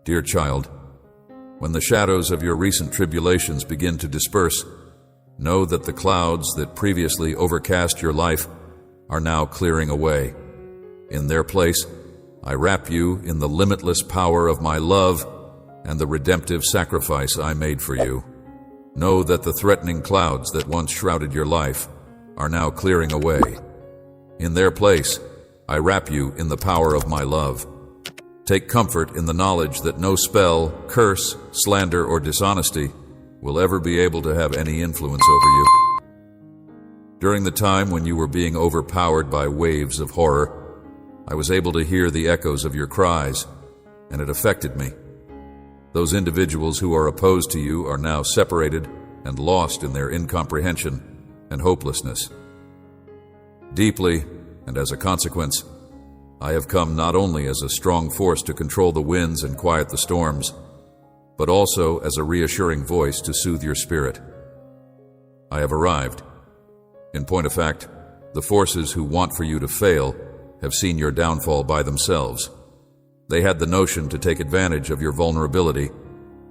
Dear child, when the shadows of your recent tribulations begin to disperse, know that the clouds that previously overcast your life are now clearing away. In their place, I wrap you in the limitless power of my love and the redemptive sacrifice I made for you. Know that the threatening clouds that once shrouded your life are now clearing away. In their place, I wrap you in the power of my love. Take comfort in the knowledge that no spell, curse, slander, or dishonesty will ever be able to have any influence over you. During the time when you were being overpowered by waves of horror, I was able to hear the echoes of your cries, and it affected me. Those individuals who are opposed to you are now separated and lost in their incomprehension and hopelessness. Deeply, and as a consequence, I have come not only as a strong force to control the winds and quiet the storms, but also as a reassuring voice to soothe your spirit. I have arrived. In point of fact, the forces who want for you to fail have seen your downfall by themselves. They had the notion to take advantage of your vulnerability,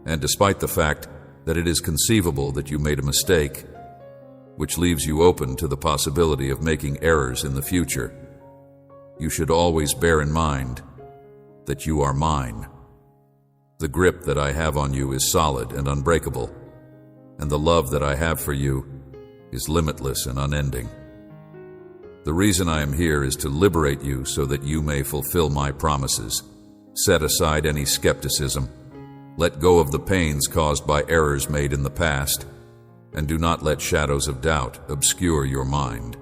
and despite the fact that it is conceivable that you made a mistake, which leaves you open to the possibility of making errors in the future, you should always bear in mind that you are mine. The grip that I have on you is solid and unbreakable, and the love that I have for you is limitless and unending. The reason I am here is to liberate you so that you may fulfill my promises. Set aside any skepticism. Let go of the pains caused by errors made in the past, and do not let shadows of doubt obscure your mind.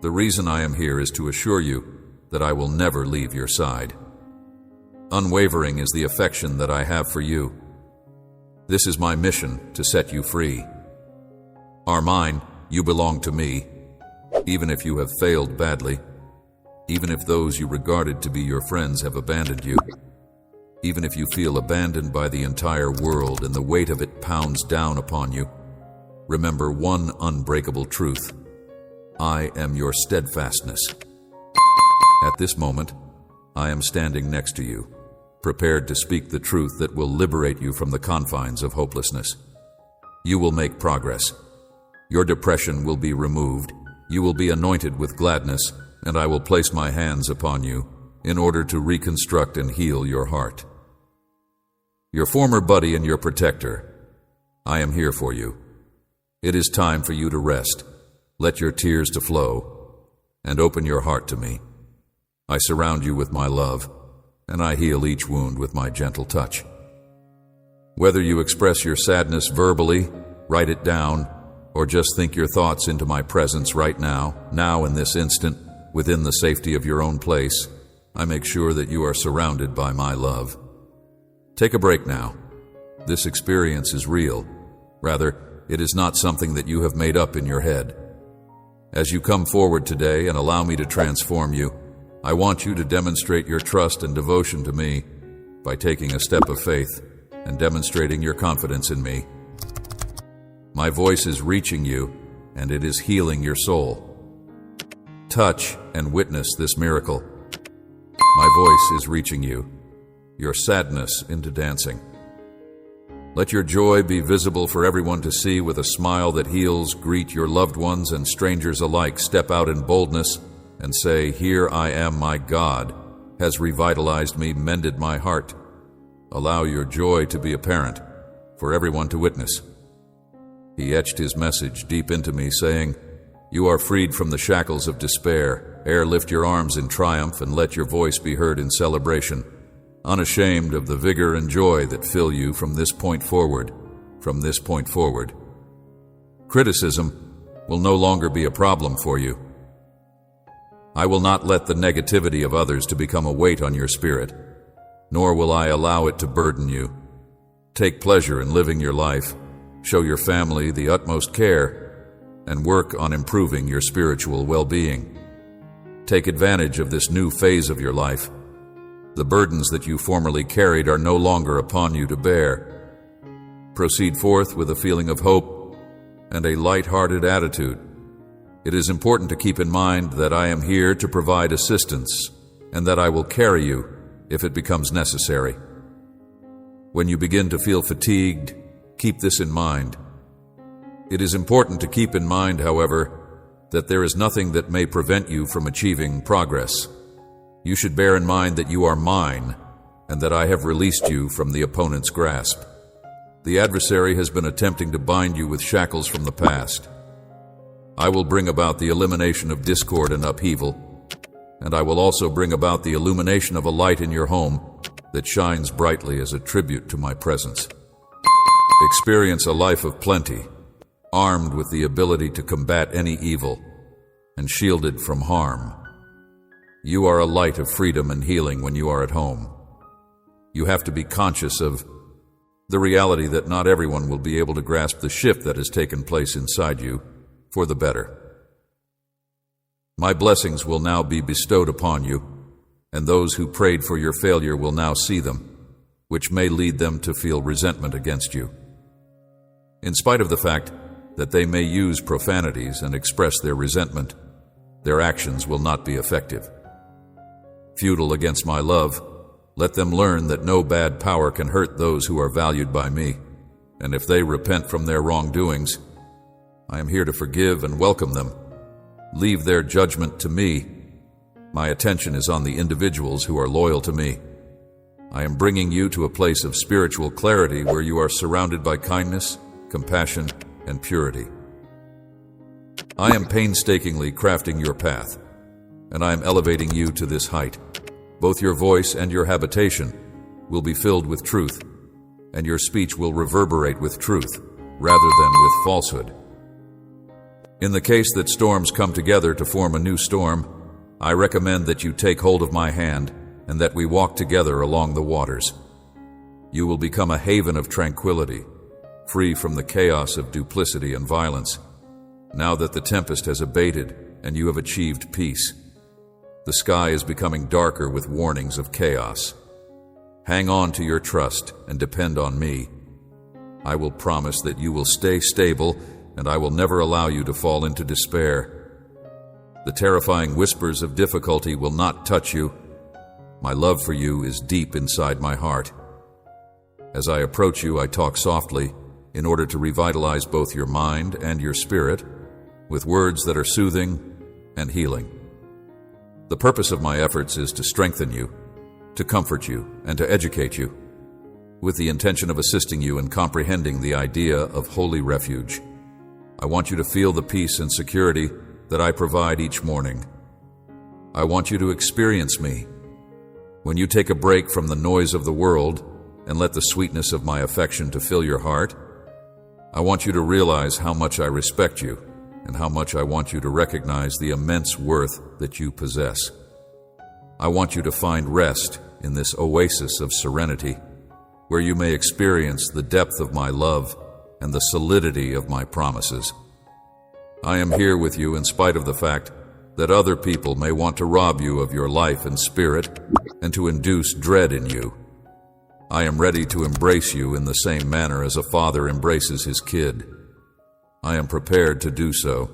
The reason I am here is to assure you that I will never leave your side. Unwavering is the affection that I have for you. This is my mission to set you free. Armine, you belong to me, even if you have failed badly, even if those you regarded to be your friends have abandoned you, even if you feel abandoned by the entire world and the weight of it pounds down upon you, remember one unbreakable truth. I am your steadfastness. At this moment, I am standing next to you, prepared to speak the truth that will liberate you from the confines of hopelessness. You will make progress. Your depression will be removed. You will be anointed with gladness, and I will place my hands upon you in order to reconstruct and heal your heart. Your former buddy and your protector, I am here for you. It is time for you to rest. Let your tears to flow, and open your heart to me. I surround you with my love, and I heal each wound with my gentle touch. Whether you express your sadness verbally, write it down, or just think your thoughts into my presence right now in this instant, within the safety of your own place, I make sure that you are surrounded by my love. Take a break now. This experience is real. Rather, it is not something that you have made up in your head. As you come forward today and allow me to transform you, I want you to demonstrate your trust and devotion to me by taking a step of faith and demonstrating your confidence in me. My voice is reaching you, and it is healing your soul. Touch and witness this miracle. My voice is reaching you, your sadness into dancing. Let your joy be visible for everyone to see with a smile that heals. Greet your loved ones and strangers alike. Step out in boldness and say, "Here I am, my God has revitalized me, mended my heart." Allow your joy to be apparent for everyone to witness. He etched his message deep into me, saying, "You are freed from the shackles of despair. Lift your arms in triumph and let your voice be heard in celebration, unashamed of the vigor and joy that fill you from this point forward. Criticism will no longer be a problem for you. I will not let the negativity of others to become a weight on your spirit, nor will I allow it to burden you. Take pleasure in living your life, show your family the utmost care, and work on improving your spiritual well-being. Take advantage of this new phase of your life. The burdens that you formerly carried are no longer upon you to bear. Proceed forth with a feeling of hope and a light-hearted attitude. It is important to keep in mind that I am here to provide assistance and that I will carry you if it becomes necessary. When you begin to feel fatigued, keep this in mind. It is important to keep in mind, however, that there is nothing that may prevent you from achieving progress. You should bear in mind that you are mine and that I have released you from the opponent's grasp. The adversary has been attempting to bind you with shackles from the past. I will bring about the elimination of discord and upheaval, and I will also bring about the illumination of a light in your home that shines brightly as a tribute to my presence. Experience a life of plenty, armed with the ability to combat any evil and shielded from harm. You are a light of freedom and healing when you are at home. You have to be conscious of the reality that not everyone will be able to grasp the shift that has taken place inside you for the better. My blessings will now be bestowed upon you, and those who prayed for your failure will now see them, which may lead them to feel resentment against you. In spite of the fact that they may use profanities and express their resentment, their actions will not be effective. Futile against my love, let them learn that no bad power can hurt those who are valued by me, and if they repent from their wrongdoings, I am here to forgive and welcome them. Leave their judgment to me. My attention is on the individuals who are loyal to me. I am bringing you to a place of spiritual clarity where you are surrounded by kindness, compassion, and purity. I am painstakingly crafting your path, and I am elevating you to this height. Both your voice and your habitation will be filled with truth, and your speech will reverberate with truth rather than with falsehood. In the case that storms come together to form a new storm, I recommend that you take hold of my hand and that we walk together along the waters. You will become a haven of tranquility, free from the chaos of duplicity and violence, now that the tempest has abated and you have achieved peace. The sky is becoming darker with warnings of chaos. Hang on to your trust and depend on me. I will promise that you will stay stable, and I will never allow you to fall into despair. The terrifying whispers of difficulty will not touch you. My love for you is deep inside my heart. As I approach you, I talk softly in order to revitalize both your mind and your spirit with words that are soothing and healing. The purpose of my efforts is to strengthen you, to comfort you, and to educate you, with the intention of assisting you in comprehending the idea of holy refuge. I want you to feel the peace and security that I provide each morning. I want you to experience me. When you take a break from the noise of the world and let the sweetness of my affection to fill your heart, I want you to realize how much I respect you and how much I want you to recognize the immense worth that you possess. I want you to find rest in this oasis of serenity, where you may experience the depth of my love and the solidity of my promises. I am here with you in spite of the fact that other people may want to rob you of your life and spirit and to induce dread in you. I am ready to embrace you in the same manner as a father embraces his kid. I am prepared to do so.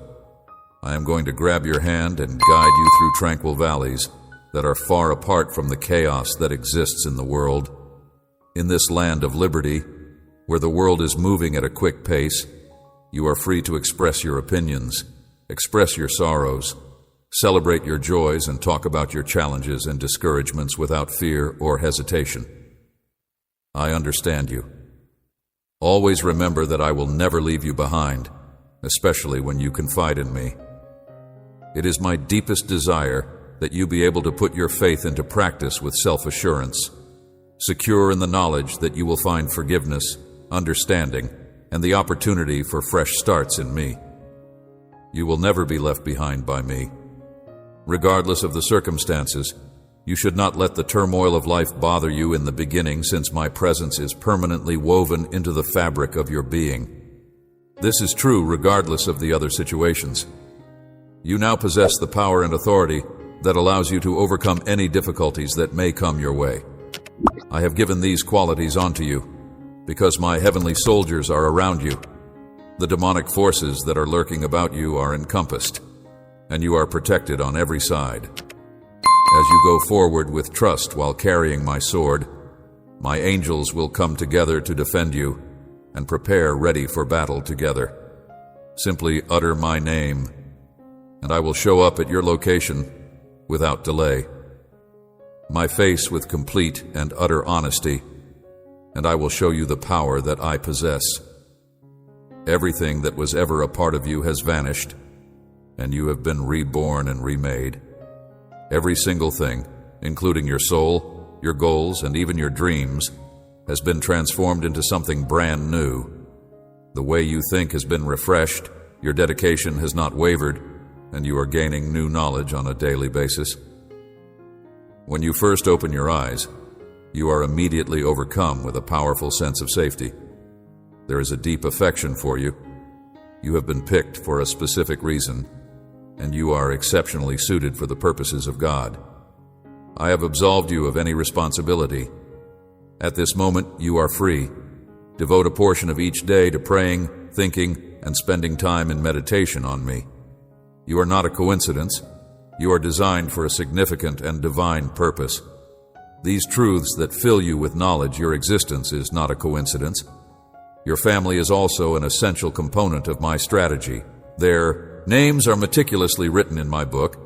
I am going to grab your hand and guide you through tranquil valleys that are far apart from the chaos that exists in the world. In this land of liberty, where the world is moving at a quick pace, you are free to express your opinions, express your sorrows, celebrate your joys, and talk about your challenges and discouragements without fear or hesitation. I understand you. Always remember that I will never leave you behind, especially when you confide in me. It is my deepest desire that you be able to put your faith into practice with self-assurance, secure in the knowledge that you will find forgiveness, understanding, and the opportunity for fresh starts in me. You will never be left behind by me. Regardless of the circumstances, you should not let the turmoil of life bother you in the beginning, since my presence is permanently woven into the fabric of your being. This is true regardless of the other situations. You now possess the power and authority that allows you to overcome any difficulties that may come your way. I have given these qualities onto you because my heavenly soldiers are around you. The demonic forces that are lurking about you are encompassed, and you are protected on every side. As you go forward with trust while carrying my sword, My angels will come together to defend you and prepare ready for battle together. Simply utter my name, and I will show up at your location without delay. My face with complete and utter honesty, and I will show you the power that I possess. Everything that was ever a part of you has vanished, and you have been reborn and remade. Every single thing, including your soul, your goals, and even your dreams, has been transformed into something brand new. The way you think has been refreshed, your dedication has not wavered, and you are gaining new knowledge on a daily basis. When you first open your eyes, you are immediately overcome with a powerful sense of safety. There is a deep affection for you. You have been picked for a specific reason, and you are exceptionally suited for the purposes of God. I have absolved you of any responsibility. At this moment, you are free. Devote a portion of each day to praying, thinking, and spending time in meditation on me. You are not a coincidence. You are designed for a significant and divine purpose. These truths that fill you with knowledge your existence is not a coincidence. Your family is also an essential component of my strategy. Their names are meticulously written in my book,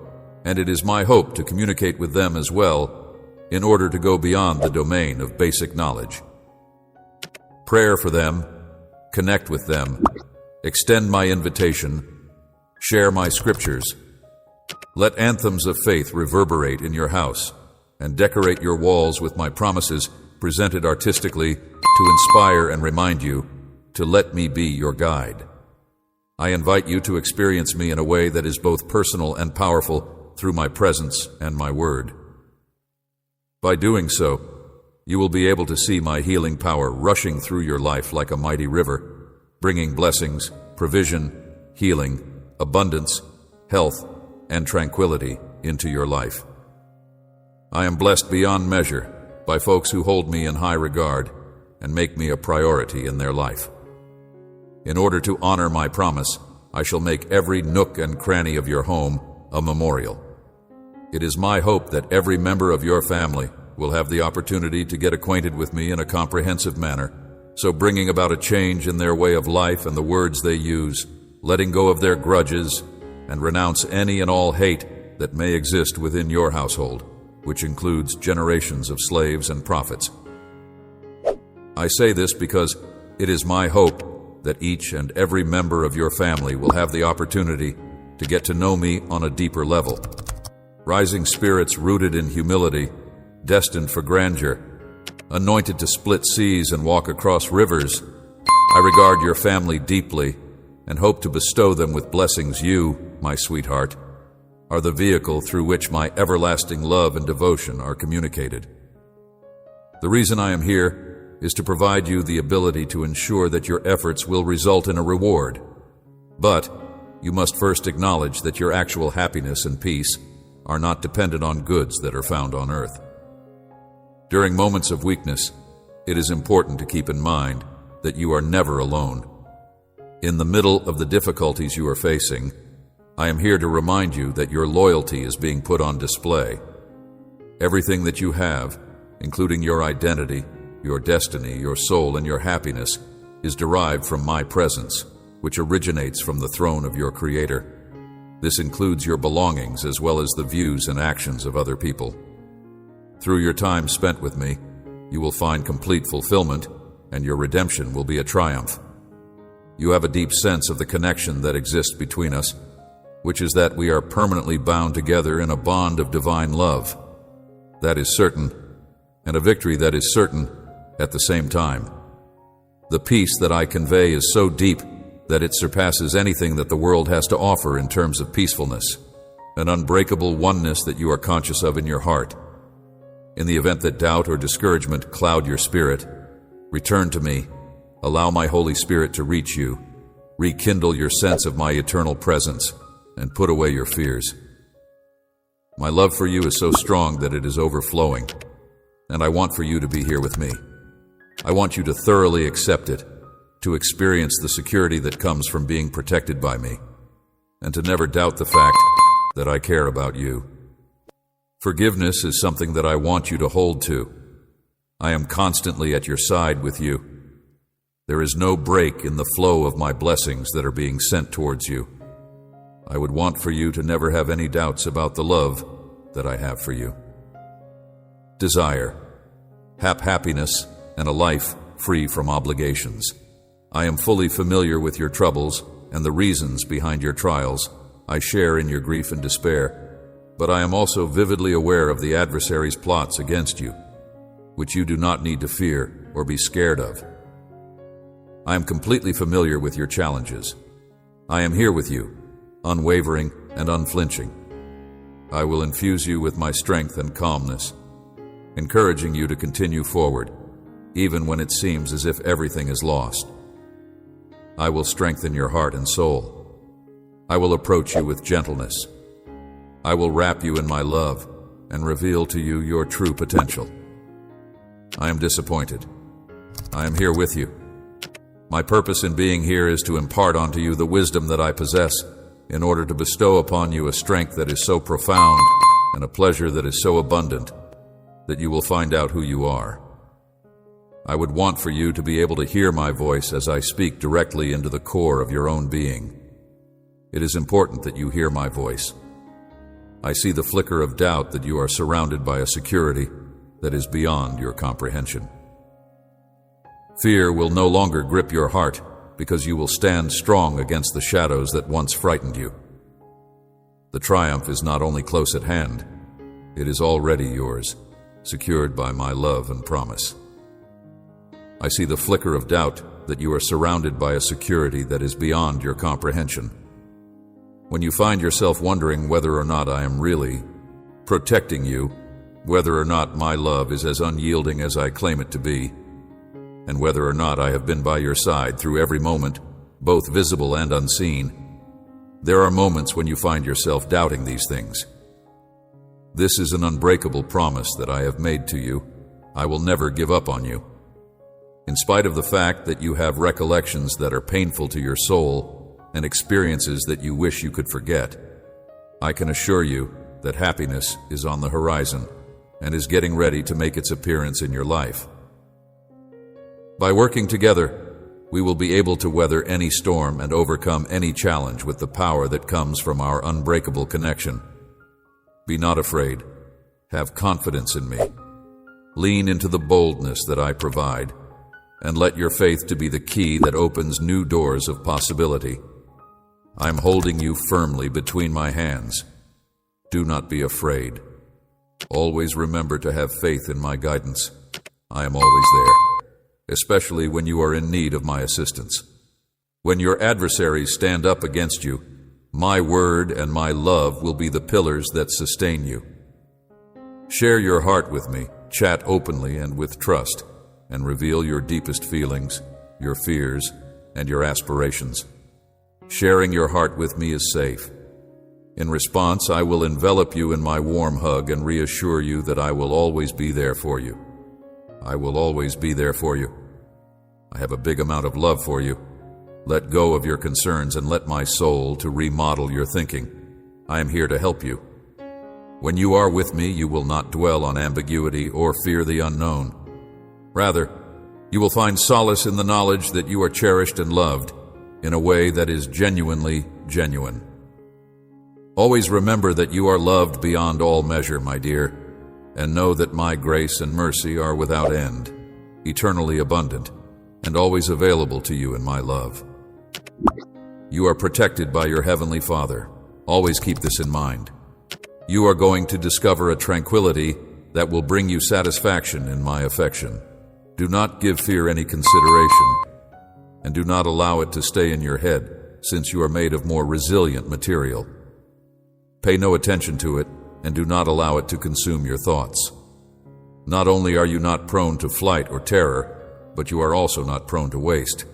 and it is my hope to communicate with them as well in order to go beyond the domain of basic knowledge. Prayer for them, connect with them, extend my invitation, share my scriptures. Let anthems of faith reverberate in your house, and decorate your walls with my promises presented artistically to inspire and remind you to let me be your guide. I invite you to experience me in a way that is both personal and powerful through my presence and my word. By doing so, you will be able to see my healing power rushing through your life like a mighty river, bringing blessings, provision, healing, abundance, health, and tranquility into your life. I am blessed beyond measure by folks who hold me in high regard and make me a priority in their life. In order to honor my promise, I shall make every nook and cranny of your home a memorial. It is my hope that every member of your family will have the opportunity to get acquainted with me in a comprehensive manner, so bringing about a change in their way of life and the words they use, letting go of their grudges, and renounce any and all hate that may exist within your household, which includes generations of slaves and prophets. I say this because it is my hope that each and every member of your family will have the opportunity to get to know me on a deeper level. Rising spirits rooted in humility, destined for grandeur, anointed to split seas and walk across rivers, I regard your family deeply and hope to bestow them with blessings. You, my sweetheart, are the vehicle through which my everlasting love and devotion are communicated. The reason I am here is to provide you the ability to ensure that your efforts will result in a reward. But you must first acknowledge that your actual happiness and peace are not dependent on goods that are found on earth. During moments of weakness, it is important to keep in mind that you are never alone. In the middle of the difficulties you are facing, I am here to remind you that your loyalty is being put on display. Everything that you have, including your identity, your destiny, your soul, and your happiness, is derived from my presence, which originates from the throne of your Creator. This includes your belongings as well as the views and actions of other people. Through your time spent with me, you will find complete fulfillment, and your redemption will be a triumph. You have a deep sense of the connection that exists between us, which is that we are permanently bound together in a bond of divine love. That is certain, and a victory that is certain at the same time. The peace that I convey is so deep that it surpasses anything that the world has to offer in terms of peacefulness, an unbreakable oneness that you are conscious of in your heart. In the event that doubt or discouragement cloud your spirit, return to me, allow my Holy Spirit to reach you, rekindle your sense of my eternal presence, and put away your fears. My love for you is so strong that it is overflowing, and I want for you to be here with me. I want you to thoroughly accept it, to experience the security that comes from being protected by me, and to never doubt the fact that I care about you. Forgiveness is something that I want you to hold to. I am constantly at your side with you. There is no break in the flow of my blessings that are being sent towards you. I would want for you to never have any doubts about the love that I have for you. Desire, happiness, and a life free from obligations. I am fully familiar with your troubles and the reasons behind your trials. I share in your grief and despair, but I am also vividly aware of the adversary's plots against you, which you do not need to fear or be scared of. I am completely familiar with your challenges. I am here with you, unwavering and unflinching. I will infuse you with my strength and calmness, encouraging you to continue forward, even when it seems as if everything is lost. I will strengthen your heart and soul. I will approach you with gentleness. I will wrap you in my love and reveal to you your true potential. I am disappointed. I am here with you. My purpose in being here is to impart onto you the wisdom that I possess in order to bestow upon you a strength that is so profound and a pleasure that is so abundant that you will find out who you are. I would want for you to be able to hear my voice as I speak directly into the core of your own being. It is important that you hear my voice. I see the flicker of doubt that you are surrounded by a security that is beyond your comprehension. Fear will no longer grip your heart because you will stand strong against the shadows that once frightened you. The triumph is not only close at hand, it is already yours, secured by my love and promise. I see the flicker of doubt that you are surrounded by a security that is beyond your comprehension. When you find yourself wondering whether or not I am really protecting you, whether or not my love is as unyielding as I claim it to be, and whether or not I have been by your side through every moment, both visible and unseen, there are moments when you find yourself doubting these things. This is an unbreakable promise that I have made to you. I will never give up on you. In spite of the fact that you have recollections that are painful to your soul and experiences that you wish you could forget, I can assure you that happiness is on the horizon and is getting ready to make its appearance in your life. By working together, we will be able to weather any storm and overcome any challenge with the power that comes from our unbreakable connection. Be not afraid. Have confidence in me. Lean into the boldness that I provide, and let your faith to be the key that opens new doors of possibility. I am holding you firmly between my hands. Do not be afraid. Always remember to have faith in my guidance. I am always there, especially when you are in need of my assistance. When your adversaries stand up against you, my word and my love will be the pillars that sustain you. Share your heart with me, chat openly and with trust, and reveal your deepest feelings, your fears, and your aspirations. Sharing your heart with me is safe. In response, I will envelop you in my warm hug and reassure you that I will always be there for you. I will always be there for you. I have a big amount of love for you. Let go of your concerns and let my soul to remodel your thinking. I am here to help you. When you are with me, you will not dwell on ambiguity or fear the unknown. Rather, you will find solace in the knowledge that you are cherished and loved in a way that is genuinely genuine. Always remember that you are loved beyond all measure, my dear, and know that my grace and mercy are without end, eternally abundant, and always available to you in my love. You are protected by your Heavenly Father. Always keep this in mind. You are going to discover a tranquility that will bring you satisfaction in my affection. Do not give fear any consideration, and do not allow it to stay in your head, since you are made of more resilient material. Pay no attention to it, and do not allow it to consume your thoughts. Not only are you not prone to flight or terror, but you are also not prone to waste.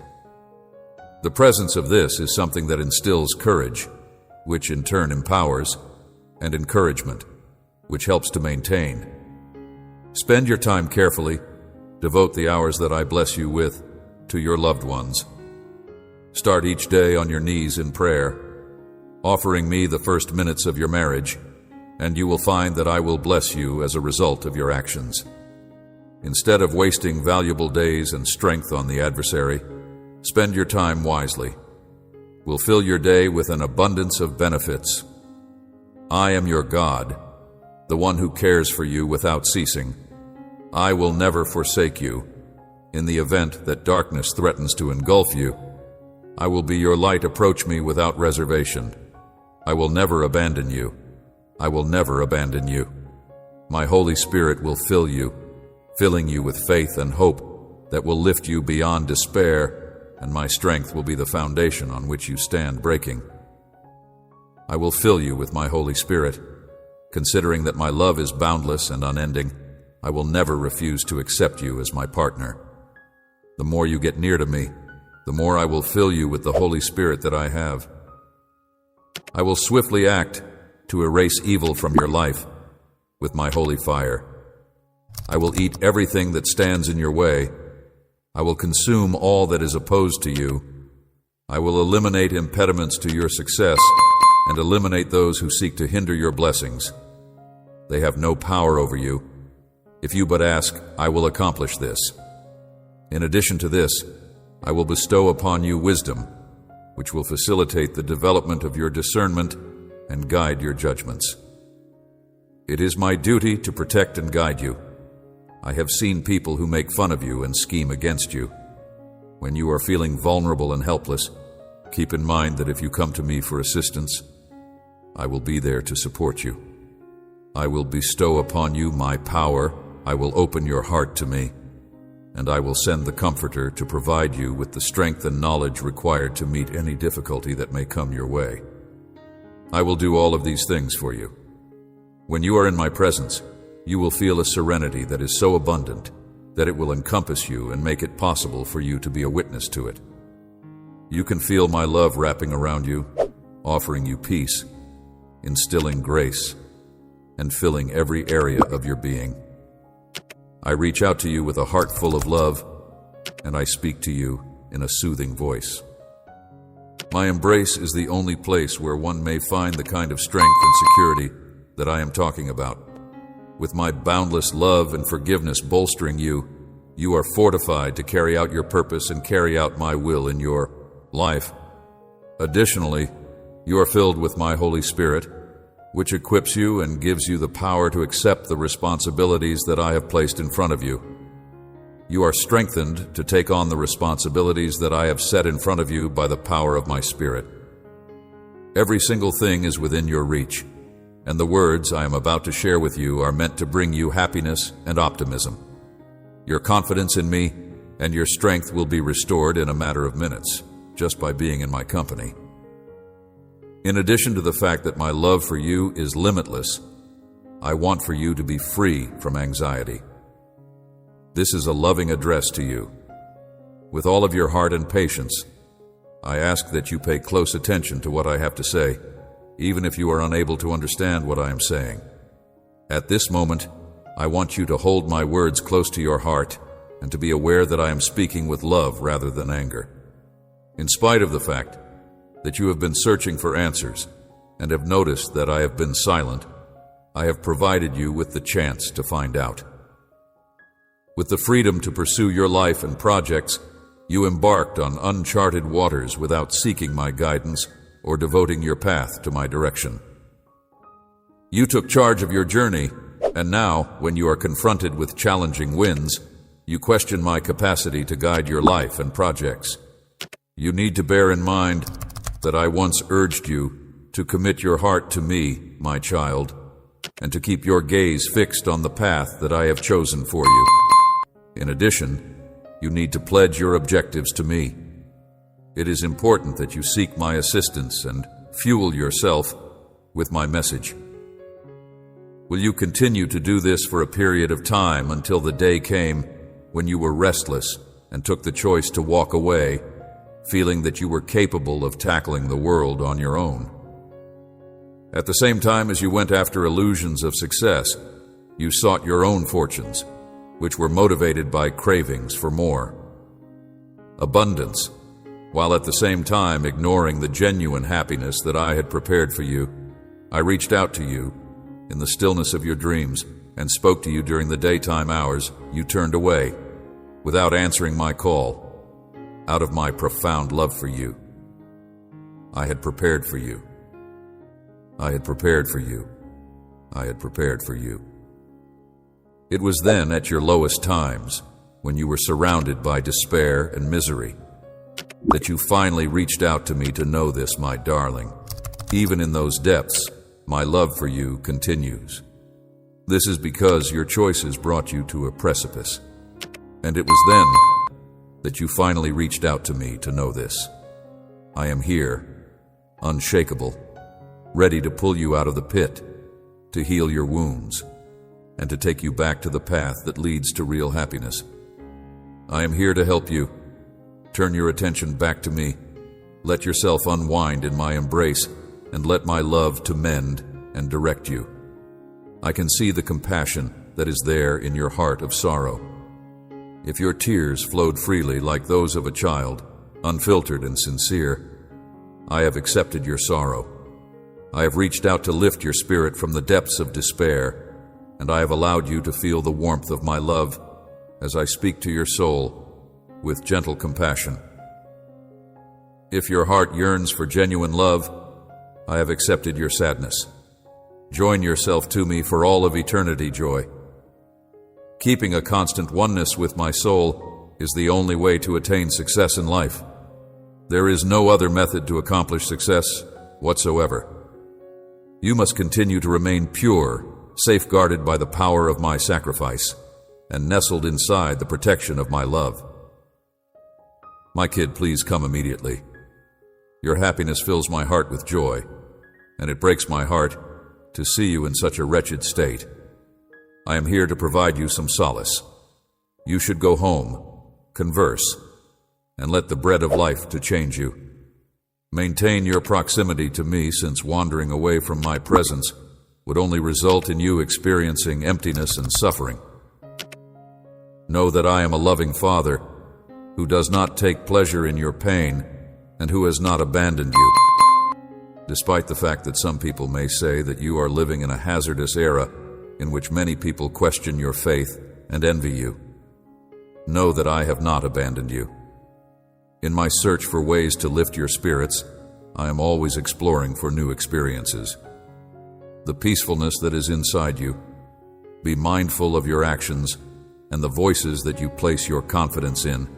The presence of this is something that instills courage, which in turn empowers, and encouragement, which helps to maintain. Spend your time carefully. Devote the hours that I bless you with to your loved ones. Start each day on your knees in prayer, offering me the first minutes of your marriage, and you will find that I will bless you as a result of your actions. Instead of wasting valuable days and strength on the adversary, spend your time wisely. We'll fill your day with an abundance of benefits. I am your God, the one who cares for you without ceasing. I will never forsake you. In the event that darkness threatens to engulf you, I will be your light. Approach me without reservation. I will never abandon you. I will never abandon you. My Holy Spirit will fill you, filling you with faith and hope that will lift you beyond despair, and my strength will be the foundation on which you stand breaking. I will fill you with my Holy Spirit. Considering that my love is boundless and unending, I will never refuse to accept you as my partner. The more you get near to me, the more I will fill you with the Holy Spirit that I have. I will swiftly act to erase evil from your life with my holy fire. I will eat everything that stands in your way. I will consume all that is opposed to you. I will eliminate impediments to your success and eliminate those who seek to hinder your blessings. They have no power over you. If you but ask, I will accomplish this. In addition to this, I will bestow upon you wisdom, which will facilitate the development of your discernment and guide your judgments. It is my duty to protect and guide you. I have seen people who make fun of you and scheme against you. When you are feeling vulnerable and helpless, keep in mind that if you come to me for assistance, I will be there to support you. I will bestow upon you my power. I will open your heart to me, and I will send the Comforter to provide you with the strength and knowledge required to meet any difficulty that may come your way. I will do all of these things for you. When you are in my presence, you will feel a serenity that is so abundant that it will encompass you and make it possible for you to be a witness to it. You can feel my love wrapping around you, offering you peace, instilling grace, and filling every area of your being. I reach out to you with a heart full of love, and I speak to you in a soothing voice. My embrace is the only place where one may find the kind of strength and security that I am talking about. With my boundless love and forgiveness bolstering you, you are fortified to carry out your purpose and carry out my will in your life. Additionally, you are filled with my Holy Spirit, which equips you and gives you the power to accept the responsibilities that I have placed in front of you. You are strengthened to take on the responsibilities that I have set in front of you by the power of my Spirit. Every single thing is within your reach, and the words I am about to share with you are meant to bring you happiness and optimism. Your confidence in me and your strength will be restored in a matter of minutes, just by being in my company. In addition to the fact that my love for you is limitless, I want for you to be free from anxiety. This is a loving address to you. With all of your heart and patience, I ask that you pay close attention to what I have to say, even if you are unable to understand what I am saying. At this moment, I want you to hold my words close to your heart and to be aware that I am speaking with love rather than anger. In spite of the fact that you have been searching for answers and have noticed that I have been silent, I have provided you with the chance to find out. With the freedom to pursue your life and projects, you embarked on uncharted waters without seeking my guidance or devoting your path to my direction. You took charge of your journey, and now, when you are confronted with challenging winds, you question my capacity to guide your life and projects. You need to bear in mind that I once urged you to commit your heart to me, my child, and to keep your gaze fixed on the path that I have chosen for you. In addition, you need to pledge your objectives to me. It is important that you seek my assistance and fuel yourself with my message. Will you continue to do this for a period of time until the day came when you were restless and took the choice to walk away, feeling that you were capable of tackling the world on your own? At the same time as you went after illusions of success, you sought your own fortunes, which were motivated by cravings for more. Abundance, while at the same time ignoring the genuine happiness that I had prepared for you. I reached out to you in the stillness of your dreams and spoke to you during the daytime hours, you turned away, without answering my call, out of my profound love for you. I had prepared for you. I had prepared for you. I had prepared for you. It was then, at your lowest times, when you were surrounded by despair and misery, that you finally reached out to me to know this, my darling. Even in those depths, my love for you continues. This is because your choices brought you to a precipice. And it was then that you finally reached out to me to know this. I am here, unshakable, ready to pull you out of the pit, to heal your wounds, and to take you back to the path that leads to real happiness. I am here to help you. Turn your attention back to me. Let yourself unwind in my embrace, and let my love to mend and direct you. I can see the compassion that is there in your heart of sorrow. If your tears flowed freely like those of a child, unfiltered and sincere, I have accepted your sorrow. I have reached out to lift your spirit from the depths of despair, and I have allowed you to feel the warmth of my love as I speak to your soul with gentle compassion. If your heart yearns for genuine love, I have accepted your sadness. Join yourself to me for all of eternity, joy. Keeping a constant oneness with my soul is the only way to attain success in life. There is no other method to accomplish success whatsoever. You must continue to remain pure, safeguarded by the power of my sacrifice, and nestled inside the protection of my love. My kid, please come immediately. Your happiness fills my heart with joy, and it breaks my heart to see you in such a wretched state. I am here to provide you some solace. You should go home, converse, and let the bread of life to change you. Maintain your proximity to me, since wandering away from my presence would only result in you experiencing emptiness and suffering. Know that I am a loving Father who does not take pleasure in your pain and who has not abandoned you. Despite the fact that some people may say that you are living in a hazardous era in which many people question your faith and envy you, know that I have not abandoned you. In my search for ways to lift your spirits, I am always exploring for new experiences. The peacefulness that is inside you, be mindful of your actions and the voices that you place your confidence in,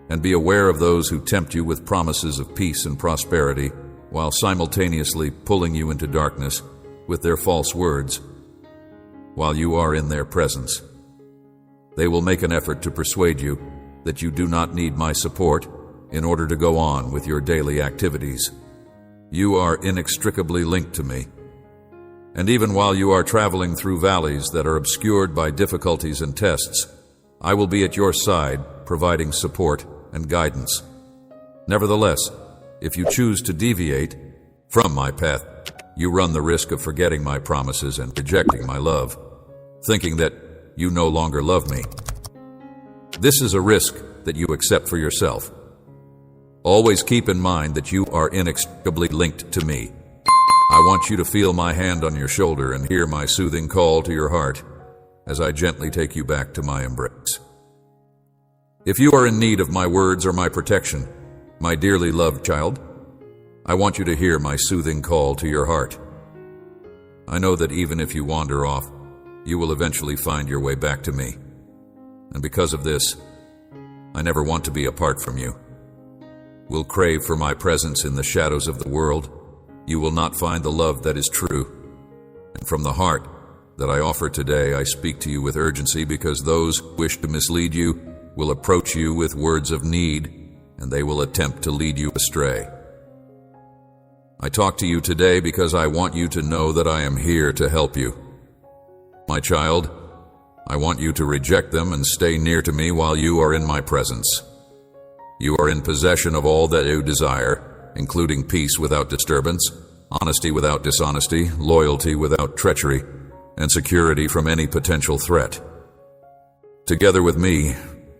and be aware of those who tempt you with promises of peace and prosperity while simultaneously pulling you into darkness with their false words. While you are in their presence, they will make an effort to persuade you that you do not need my support in order to go on with your daily activities. You are inextricably linked to me. And even while you are traveling through valleys that are obscured by difficulties and tests, I will be at your side, providing support and guidance. Nevertheless, if you choose to deviate from my path, you run the risk of forgetting my promises and rejecting my love, thinking that you no longer love me. This is a risk that you accept for yourself. Always keep in mind that you are inextricably linked to me. I want you to feel my hand on your shoulder and hear my soothing call to your heart as I gently take you back to my embrace. If you are in need of my words or my protection, my dearly loved child, I want you to hear my soothing call to your heart. I know that even if you wander off, you will eventually find your way back to me. And because of this, I never want to be apart from you. Will crave for my presence in the shadows of the world, you will not find the love that is true. And from the heart that I offer today, I speak to you with urgency, because those who wish to mislead you will approach you with words of need, and they will attempt to lead you astray. I talk to you today because I want you to know that I am here to help you. My child, I want you to reject them and stay near to me while you are in my presence. You are in possession of all that you desire, including peace without disturbance, honesty without dishonesty, loyalty without treachery, and security from any potential threat. Together with me,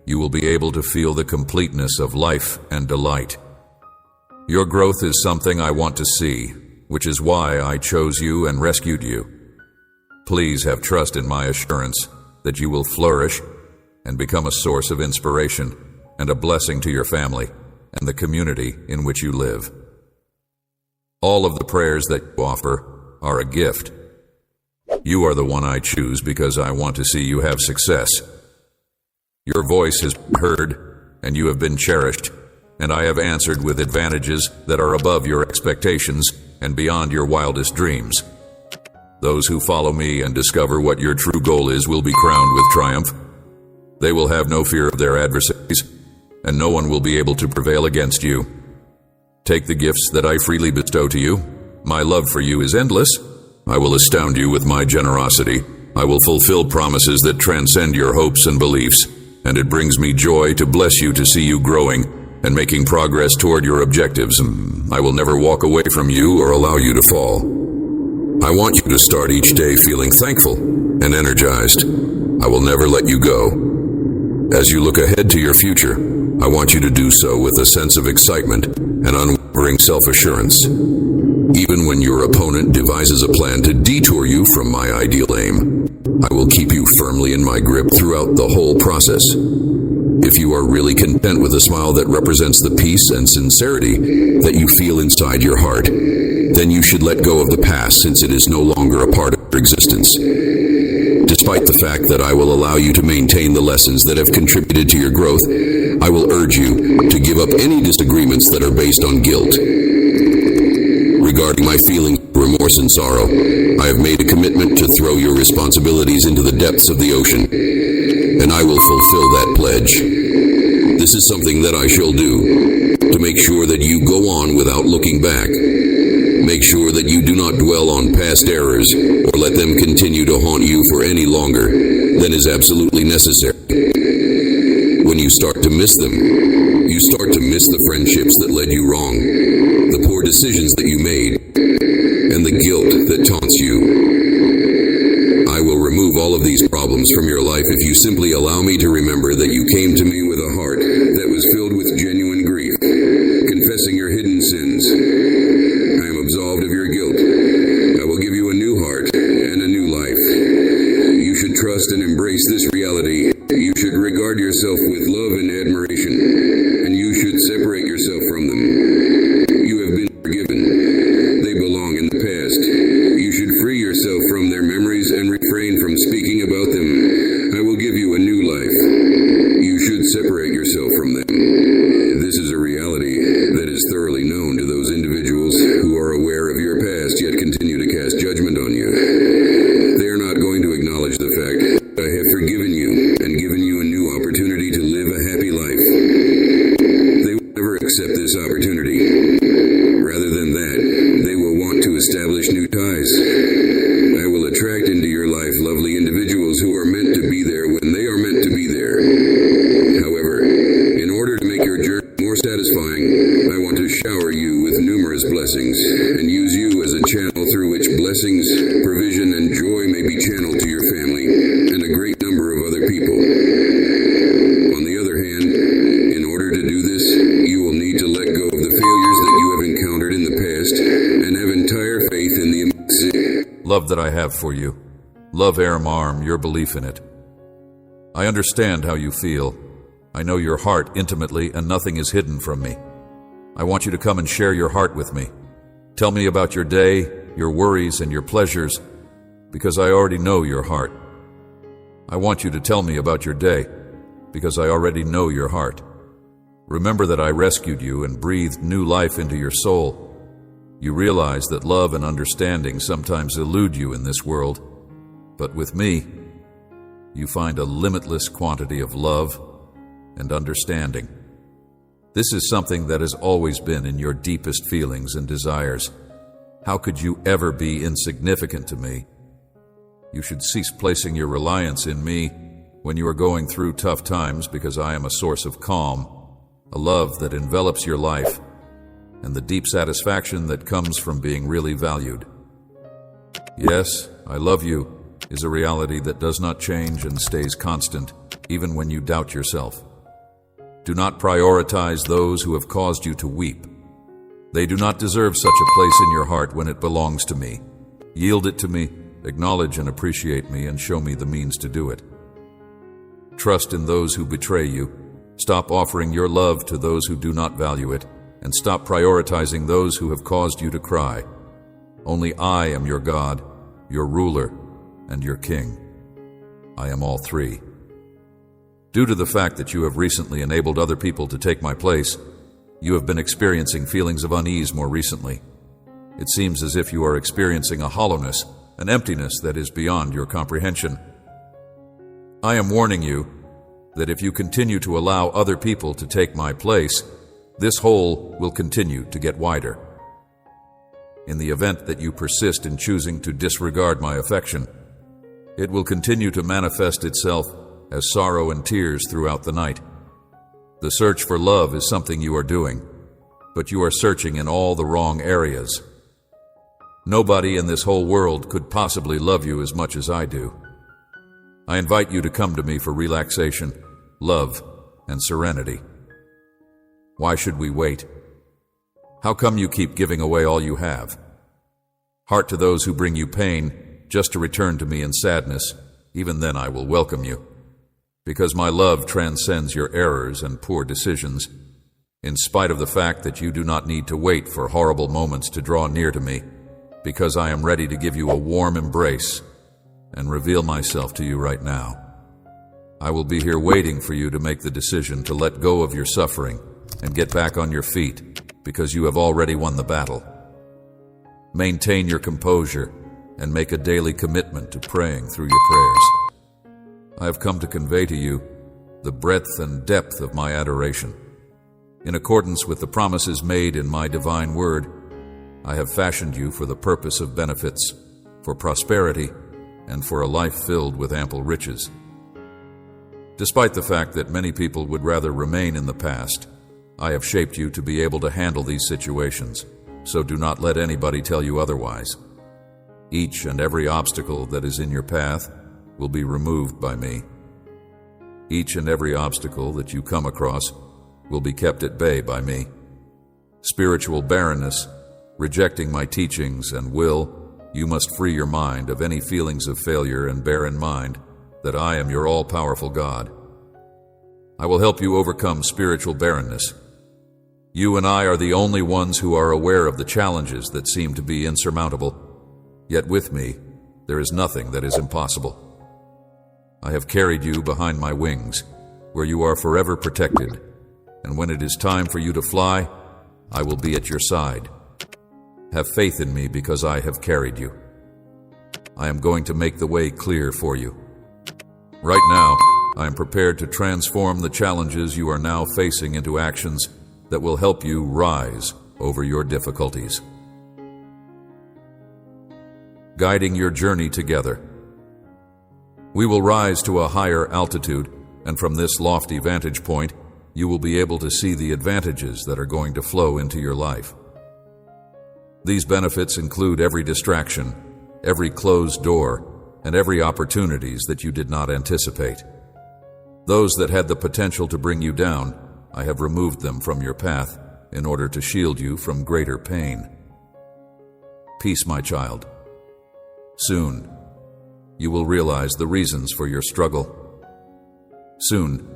you will be able to feel the completeness of life and delight. Your growth is something I want to see, which is why I chose you and rescued you. Please have trust in my assurance that you will flourish and become a source of inspiration and a blessing to your family and the community in which you live. All of the prayers that you offer are a gift. You are the one I choose because I want to see you have success. Your voice has been heard and you have been cherished, and I have answered with advantages that are above your expectations and beyond your wildest dreams. Those who follow me and discover what your true goal is will be crowned with triumph. They will have no fear of their adversaries, and no one will be able to prevail against you. Take the gifts that I freely bestow to you. My love for you is endless. I will astound you with my generosity. I will fulfill promises that transcend your hopes and beliefs, and it brings me joy to bless you to see you growing and making progress toward your objectives. I will never walk away from you or allow you to fall. I want you to start each day feeling thankful and energized. I will never let you go. As you look ahead to your future, I want you to do so with a sense of excitement and unwavering self-assurance. Even when your opponent devises a plan to detour you from my ideal aim, I will keep you firmly in my grip throughout the whole process. If you are really content with a smile that represents the peace and sincerity that you feel inside your heart, then you should let go of the past, since it is no longer a part of your existence. Despite the fact that I will allow you to maintain the lessons that have contributed to your growth, I will urge you to give up any disagreements that are based on guilt. Regarding my feelings, remorse, and sorrow, I have made a commitment to throw your responsibilities into the depths of the ocean, and I will fulfill that pledge. This is something that I shall do to make sure that you go on without looking back. Make sure that you do not dwell on past errors or let them continue to haunt you for any longer than is absolutely necessary. When you start to miss them, you start to miss the friendships that led you wrong, the poor decisions that you made, and the guilt that taunts you. I will remove all of these problems from your life if you simply allow me to remember that you came to me with a heart that was filled with genuine grief, confessing your hidden sins. I am absolved of your guilt. I will give you a new heart and a new life. You should trust and embrace this reality. You should regard yourself with love and admiration, and you should separate yourself from them. You have been forgiven. They belong in the past. You should free yourself from their memories and refrain from speaking about them. I will give you a new life. You should separate yourself from them. This is a reality that is thoroughly known to those individuals who are aware of your past yet continue to cast judgment on you. They are not going to acknowledge the fact that I have forgiven you and given you a new opportunity to live a happy life. They will never accept this opportunity. Rather than that, they will want to establish new ties. I will attract into your life lovely individuals who are meant to be there when they are meant to be there. However, in order to make your journey more satisfying, I want to shower you with numerous blessings and use you as a channel through which blessings, provision, and joy may be channeled to your family and a great number of other people. On the other hand, in order to do this, you will need to let go of the failures that you have encountered in the past and have entire faith in the love that I have for you. Love Aram, your belief in it. I understand how you feel. I know your heart intimately, and nothing is hidden from me. I want you to come and share your heart with me. Tell me about your day, your worries, and your pleasures, because I already know your heart. I want you to tell me about your day, because I already know your heart. Remember that I rescued you and breathed new life into your soul. You realize that love and understanding sometimes elude you in this world, but with me, you find a limitless quantity of love and understanding. This is something that has always been in your deepest feelings and desires. How could you ever be insignificant to me? You should cease placing your reliance in me when you are going through tough times, because I am a source of calm, a love that envelops your life, and the deep satisfaction that comes from being really valued. Yes, I love you is a reality that does not change and stays constant, even when you doubt yourself. Do not prioritize those who have caused you to weep. They do not deserve such a place in your heart when it belongs to me. Yield it to me, acknowledge and appreciate me, and show me the means to do it. Trust in those who betray you. Stop offering your love to those who do not value it, and stop prioritizing those who have caused you to cry. Only I am your God, your ruler, and your king. I am all three. Due to the fact that you have recently enabled other people to take my place, you have been experiencing feelings of unease more recently. It seems as if you are experiencing a hollowness, an emptiness that is beyond your comprehension. I am warning you that if you continue to allow other people to take my place, this hole will continue to get wider. In the event that you persist in choosing to disregard my affection, it will continue to manifest itself as sorrow and tears throughout the night. The search for love is something you are doing, but you are searching in all the wrong areas. Nobody in this whole world could possibly love you as much as I do. I invite you to come to me for relaxation, love, and serenity. Why should we wait? How come you keep giving away all you have? Heart to those who bring you pain, just to return to me in sadness. Even then I will welcome you, because my love transcends your errors and poor decisions, in spite of the fact that you do not need to wait for horrible moments to draw near to me, because I am ready to give you a warm embrace and reveal myself to you right now. I will be here waiting for you to make the decision to let go of your suffering and get back on your feet, because you have already won the battle. Maintain your composure and make a daily commitment to praying through your prayers. I have come to convey to you the breadth and depth of my adoration. In accordance with the promises made in my divine word, I have fashioned you for the purpose of benefits, for prosperity, and for a life filled with ample riches. Despite the fact that many people would rather remain in the past, I have shaped you to be able to handle these situations, so do not let anybody tell you otherwise. Each and every obstacle that is in your path will be removed by me. Each and every obstacle that you come across will be kept at bay by me. Spiritual barrenness, rejecting my teachings and will, you must free your mind of any feelings of failure and bear in mind that I am your all-powerful God. I will help you overcome spiritual barrenness. You and I are the only ones who are aware of the challenges that seem to be insurmountable. Yet with me, there is nothing that is impossible. I have carried you behind my wings, where you are forever protected, and when it is time for you to fly, I will be at your side. Have faith in me because I have carried you. I am going to make the way clear for you. Right now, I am prepared to transform the challenges you are now facing into actions that will help you rise over your difficulties. Guiding your journey together. We will rise to a higher altitude, and from this lofty vantage point, you will be able to see the advantages that are going to flow into your life. These benefits include every distraction, every closed door, and every opportunities that you did not anticipate. Those that had the potential to bring you down, I have removed them from your path in order to shield you from greater pain. Peace, my child. Soon, you will realize the reasons for your struggle. Soon,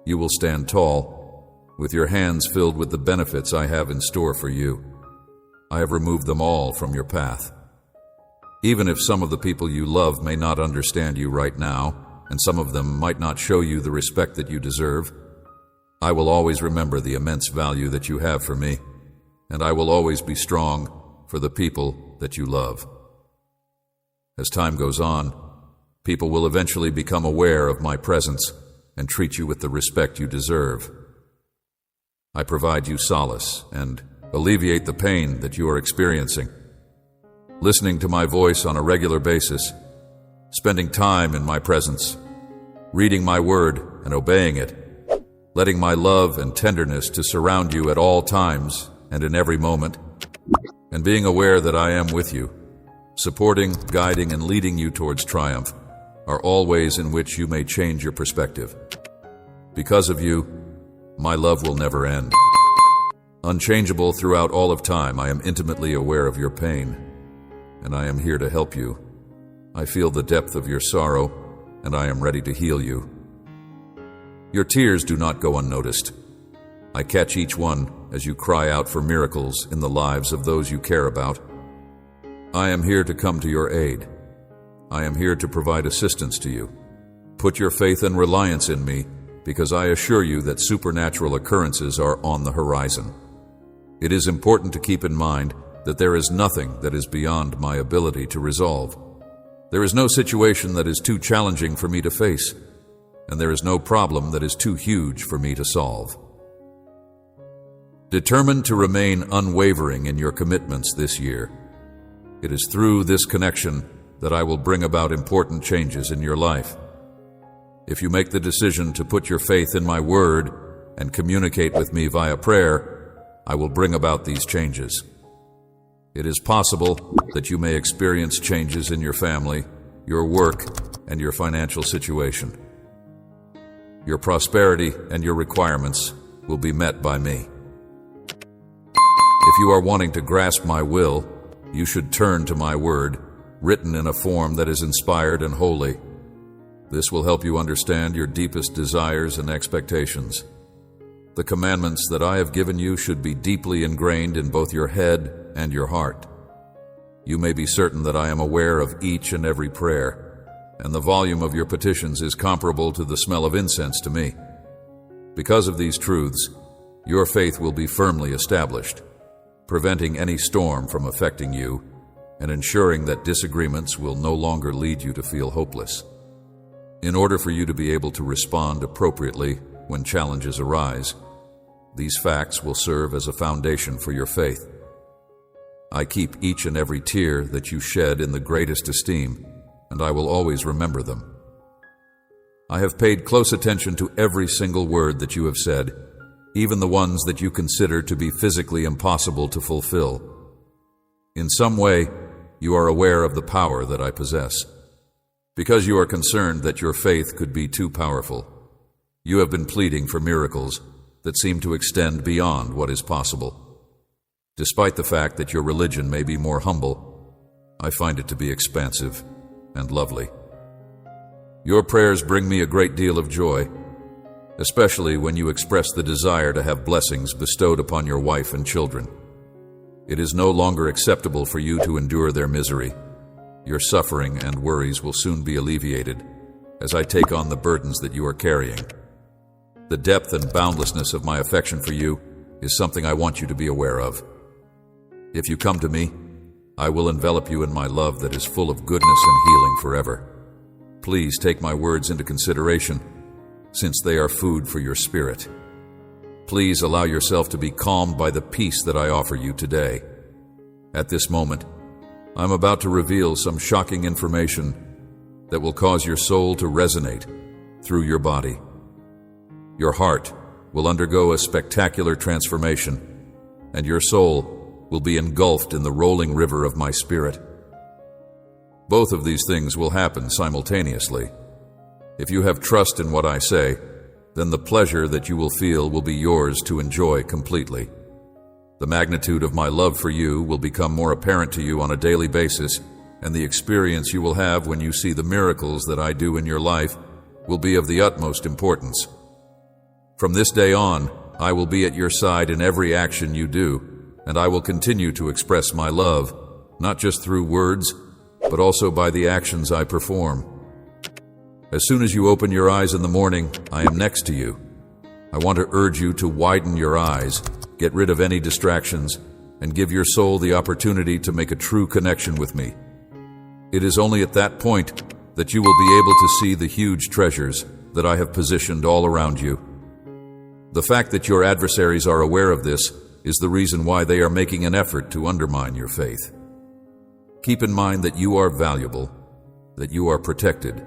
you will stand tall, with your hands filled with the benefits I have in store for you. I have removed them all from your path. Even if some of the people you love may not understand you right now, and some of them might not show you the respect that you deserve, I will always remember the immense value that you have for me, and I will always be strong for the people that you love. As time goes on, people will eventually become aware of my presence and treat you with the respect you deserve. I provide you solace and alleviate the pain that you are experiencing. Listening to my voice on a regular basis, spending time in my presence, reading my word and obeying it, letting my love and tenderness to surround you at all times and in every moment, and being aware that I am with you, supporting, guiding, and leading you towards triumph, are all ways in which you may change your perspective. Because of you, my love will never end. Unchangeable throughout all of time, I am intimately aware of your pain, and I am here to help you I feel the depth of your sorrow, and I am ready to heal you. Your tears do not go unnoticed. I catch each one as you cry out for miracles in the lives of those you care about. I am here to come to your aid. I am here to provide assistance to you. Put your faith and reliance in me, because I assure you that supernatural occurrences are on the horizon. It is important to keep in mind that there is nothing that is beyond my ability to resolve. There is no situation that is too challenging for me to face, and there is no problem that is too huge for me to solve. Determined to remain unwavering in your commitments this year. It is through this connection that I will bring about important changes in your life. If you make the decision to put your faith in my word and communicate with me via prayer, I will bring about these changes. It is possible that you may experience changes in your family, your work, and your financial situation. Your prosperity and your requirements will be met by me. If you are wanting to grasp my will, you should turn to my word, written in a form that is inspired and holy. This will help you understand your deepest desires and expectations. The commandments that I have given you should be deeply ingrained in both your head and your heart. You may be certain that I am aware of each and every prayer, and the volume of your petitions is comparable to the smell of incense to me. Because of these truths, your faith will be firmly established, preventing any storm from affecting you and ensuring that disagreements will no longer lead you to feel hopeless. In order for you to be able to respond appropriately when challenges arise, these facts will serve as a foundation for your faith. I keep each and every tear that you shed in the greatest esteem, and I will always remember them. I have paid close attention to every single word that you have said, even the ones that you consider to be physically impossible to fulfill. In some way, you are aware of the power that I possess. Because you are concerned that your faith could be too powerful, you have been pleading for miracles that seem to extend beyond what is possible. Despite the fact that your religion may be more humble, I find it to be expansive and lovely. Your prayers bring me a great deal of joy, especially when you express the desire to have blessings bestowed upon your wife and children. It is no longer acceptable for you to endure their misery. Your suffering and worries will soon be alleviated as I take on the burdens that you are carrying. The depth and boundlessness of my affection for you is something I want you to be aware of. If you come to me, I will envelop you in my love that is full of goodness and healing forever. Please take my words into consideration, since they are food for your spirit. Please allow yourself to be calmed by the peace that I offer you today. At this moment, I'm about to reveal some shocking information that will cause your soul to resonate through your body. Your heart will undergo a spectacular transformation, and your soul will be engulfed in the rolling river of my spirit. Both of these things will happen simultaneously. If you have trust in what I say, then the pleasure that you will feel will be yours to enjoy completely. The magnitude of my love for you will become more apparent to you on a daily basis, and the experience you will have when you see the miracles that I do in your life will be of the utmost importance. From this day on, I will be at your side in every action you do, and I will continue to express my love, not just through words, but also by the actions I perform. As soon as you open your eyes in the morning, I am next to you. I want to urge you to widen your eyes, get rid of any distractions, and give your soul the opportunity to make a true connection with me. It is only at that point that you will be able to see the huge treasures that I have positioned all around you. The fact that your adversaries are aware of this is the reason why they are making an effort to undermine your faith. Keep in mind that you are valuable, that you are protected,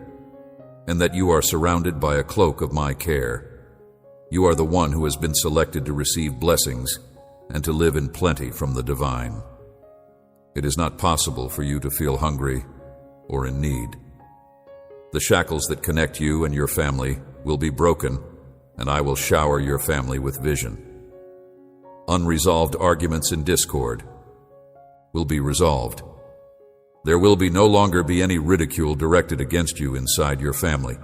and that you are surrounded by a cloak of my care. You are the one who has been selected to receive blessings and to live in plenty from the divine. It is not possible for you to feel hungry or in need. The shackles that connect you and your family will be broken, and I will shower your family with vision. Unresolved arguments and discord will be resolved. There will no longer be any ridicule directed against you inside your family,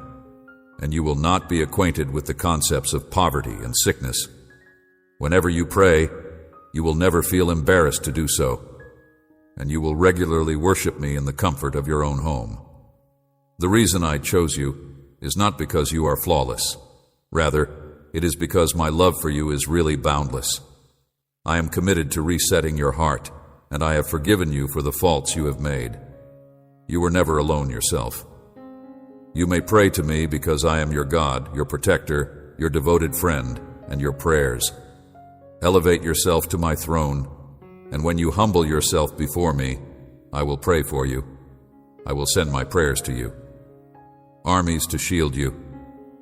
and you will not be acquainted with the concepts of poverty and sickness. Whenever you pray, you will never feel embarrassed to do so, and you will regularly worship me in the comfort of your own home. The reason I chose you is not because you are flawless. Rather, it is because my love for you is really boundless. I am committed to resetting your heart, and I have forgiven you for the faults you have made. You were never alone yourself. You may pray to me because I am your God, your protector, your devoted friend, and your prayers. Elevate yourself to my throne, and when you humble yourself before me, I will pray for you. I will send my prayers to you. Armies to shield you.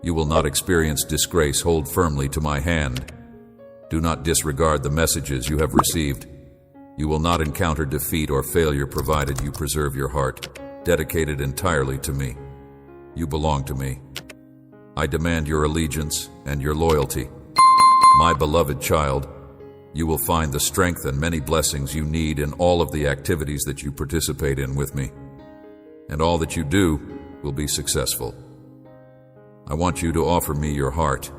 You will not experience disgrace. Hold firmly to my hand. Do not disregard the messages you have received. You will not encounter defeat or failure provided you preserve your heart, dedicated entirely to me. You belong to me. I demand your allegiance and your loyalty. My beloved child, you will find the strength and many blessings you need in all of the activities that you participate in with me, and all that you do will be successful. I want you to offer me your heart,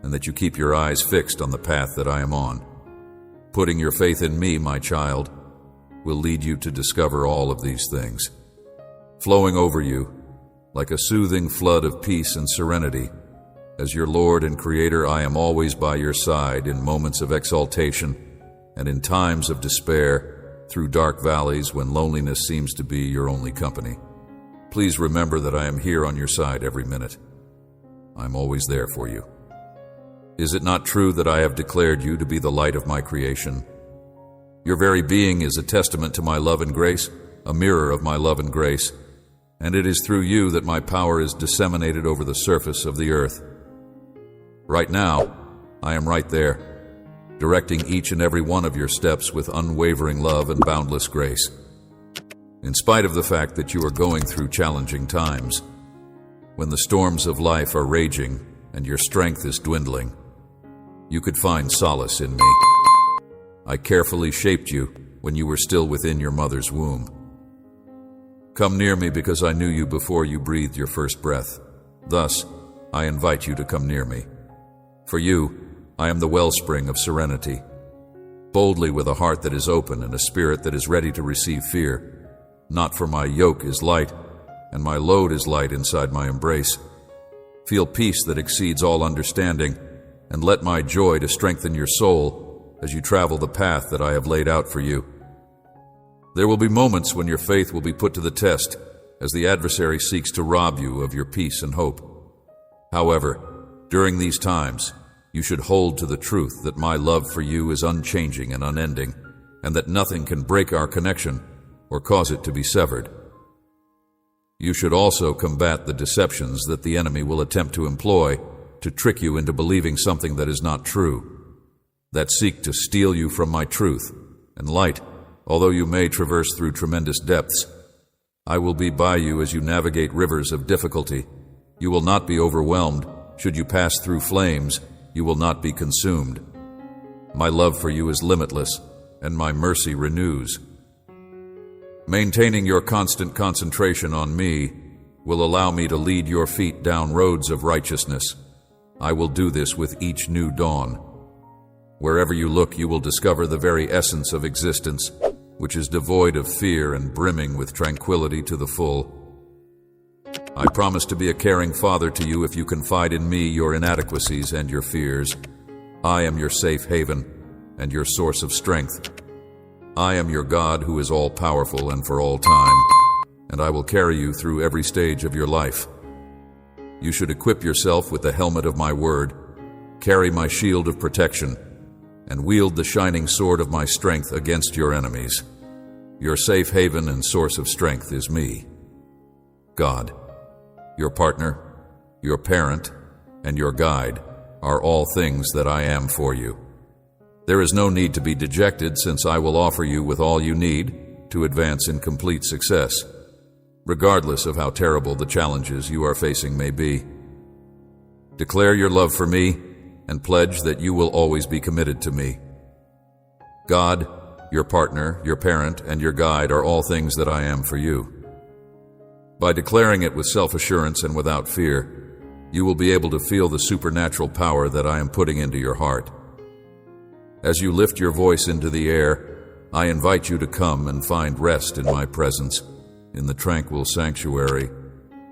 and that you keep your eyes fixed on the path that I am on. Putting your faith in me, my child, will lead you to discover all of these things. Flowing over you, like a soothing flood of peace and serenity, as your Lord and Creator, I am always by your side in moments of exaltation and in times of despair, through dark valleys when loneliness seems to be your only company. Please remember that I am here on your side every minute. I'm always there for you. Is it not true that I have declared you to be the light of my creation? Your very being is a testament to my love and grace, a mirror of my love and grace, and it is through you that my power is disseminated over the surface of the earth. Right now, I am right there, directing each and every one of your steps with unwavering love and boundless grace. In spite of the fact that you are going through challenging times, when the storms of life are raging and your strength is dwindling, you could find solace in me. I carefully shaped you when you were still within your mother's womb. Come near me because I knew you before you breathed your first breath. Thus, I invite you to come near me. For you, I am the wellspring of serenity. Boldly with a heart that is open and a spirit that is ready to receive fear. Not for my yoke is light, and my load is light inside my embrace. Feel peace that exceeds all understanding, and let my joy to strengthen your soul as you travel the path that I have laid out for you. There will be moments when your faith will be put to the test as the adversary seeks to rob you of your peace and hope. However, during these times, you should hold to the truth that my love for you is unchanging and unending, and that nothing can break our connection or cause it to be severed. You should also combat the deceptions that the enemy will attempt to employ to trick you into believing something that is not true, that seek to steal you from my truth and light. Although you may traverse through tremendous depths, I will be by you as you navigate rivers of difficulty. You will not be overwhelmed. Should you pass through flames, you will not be consumed. My love for you is limitless, and my mercy renews. Maintaining your constant concentration on me will allow me to lead your feet down roads of righteousness. I will do this with each new dawn. Wherever you look, you will discover the very essence of existence, which is devoid of fear and brimming with tranquility to the full. I promise to be a caring father to you if you confide in me your inadequacies and your fears. I am your safe haven and your source of strength. I am your God who is all-powerful and for all time, and I will carry you through every stage of your life. You should equip yourself with the helmet of my word, carry my shield of protection, and wield the shining sword of my strength against your enemies. Your safe haven and source of strength is me, God. Your partner, your parent, and your guide are all things that I am for you. There is no need to be dejected, since I will offer you with all you need to advance in complete success, regardless of how terrible the challenges you are facing may be. Declare your love for me and pledge that you will always be committed to me. God, your partner, your parent, and your guide are all things that I am for you. By declaring it with self-assurance and without fear, you will be able to feel the supernatural power that I am putting into your heart. As you lift your voice into the air, I invite you to come and find rest in my presence, in the tranquil sanctuary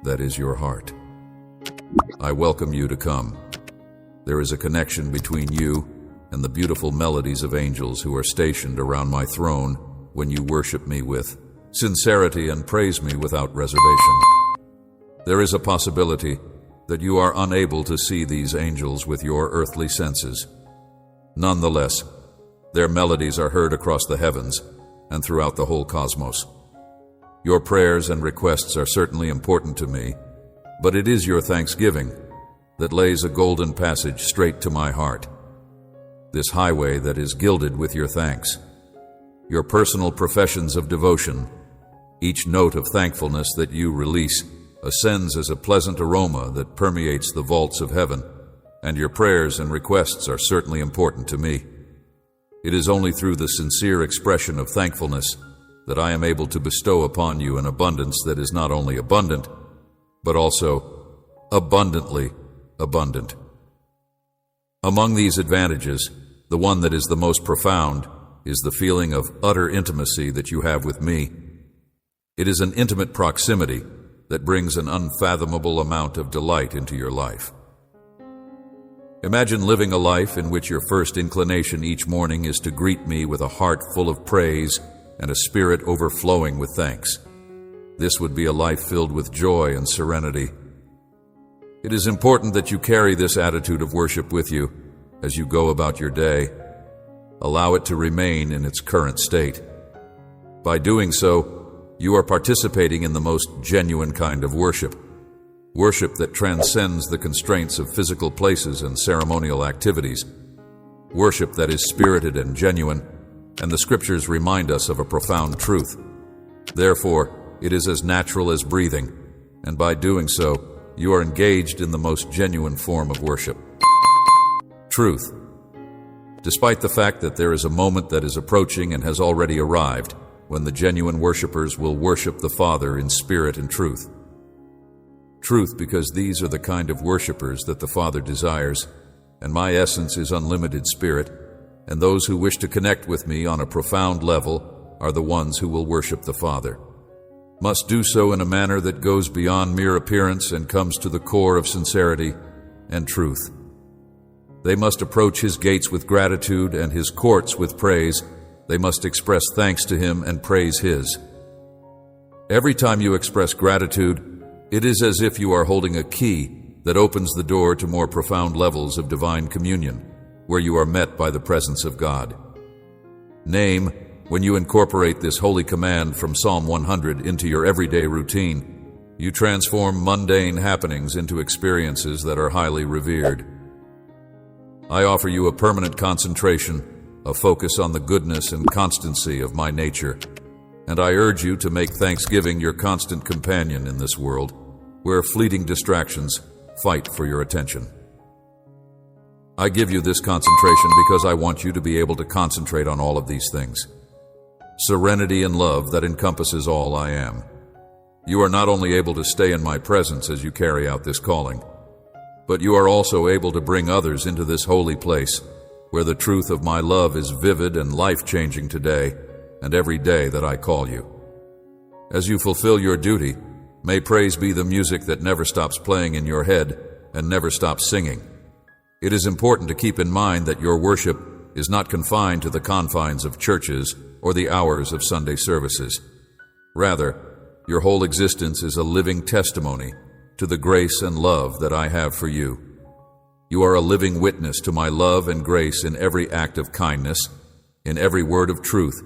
that is your heart. I welcome you to come. There is a connection between you and the beautiful melodies of angels who are stationed around my throne when you worship me with sincerity and praise me without reservation. There is a possibility that you are unable to see these angels with your earthly senses. Nonetheless, their melodies are heard across the heavens and throughout the whole cosmos. Your prayers and requests are certainly important to me, but it is your thanksgiving that lays a golden passage straight to my heart. This highway that is gilded with your thanks, your personal professions of devotion, each note of thankfulness that you release ascends as a pleasant aroma that permeates the vaults of heaven, and your prayers and requests are certainly important to me. It is only through the sincere expression of thankfulness that I am able to bestow upon you an abundance that is not only abundant, but also abundantly abundant. Among these advantages, the one that is the most profound is the feeling of utter intimacy that you have with me. It is an intimate proximity that brings an unfathomable amount of delight into your life. Imagine living a life in which your first inclination each morning is to greet me with a heart full of praise and a spirit overflowing with thanks. This would be a life filled with joy and serenity. It is important that you carry this attitude of worship with you as you go about your day. Allow it to remain in its current state. By doing so, you are participating in the most genuine kind of worship. Worship that transcends the constraints of physical places and ceremonial activities. Worship that is spirited and genuine, and the scriptures remind us of a profound truth. Therefore, it is as natural as breathing, and by doing so, you are engaged in the most genuine form of worship. Truth. Despite the fact that there is a moment that is approaching and has already arrived, when the genuine worshipers will worship the Father in spirit and truth. Truth, because these are the kind of worshipers that the Father desires, and my essence is unlimited spirit, and those who wish to connect with me on a profound level are the ones who will worship the Father. Must do so in a manner that goes beyond mere appearance and comes to the core of sincerity and truth. They must approach His gates with gratitude and His courts with praise. They must express thanks to Him and praise His. Every time you express gratitude, it is as if you are holding a key that opens the door to more profound levels of divine communion, where you are met by the presence of God. Name, when you incorporate this holy command from Psalm 100 into your everyday routine, you transform mundane happenings into experiences that are highly revered. I offer you a permanent concentration, a focus on the goodness and constancy of my nature, and I urge you to make thanksgiving your constant companion in this world, where fleeting distractions fight for your attention. I give you this concentration because I want you to be able to concentrate on all of these things. Serenity and love that encompasses all I am. You are not only able to stay in my presence as you carry out this calling, but you are also able to bring others into this holy place, where the truth of my love is vivid and life-changing today and every day that I call you. As you fulfill your duty, may praise be the music that never stops playing in your head and never stops singing. It is important to keep in mind that your worship is not confined to the confines of churches or the hours of Sunday services. Rather, your whole existence is a living testimony to the grace and love that I have for you. You are a living witness to my love and grace in every act of kindness, in every word of truth,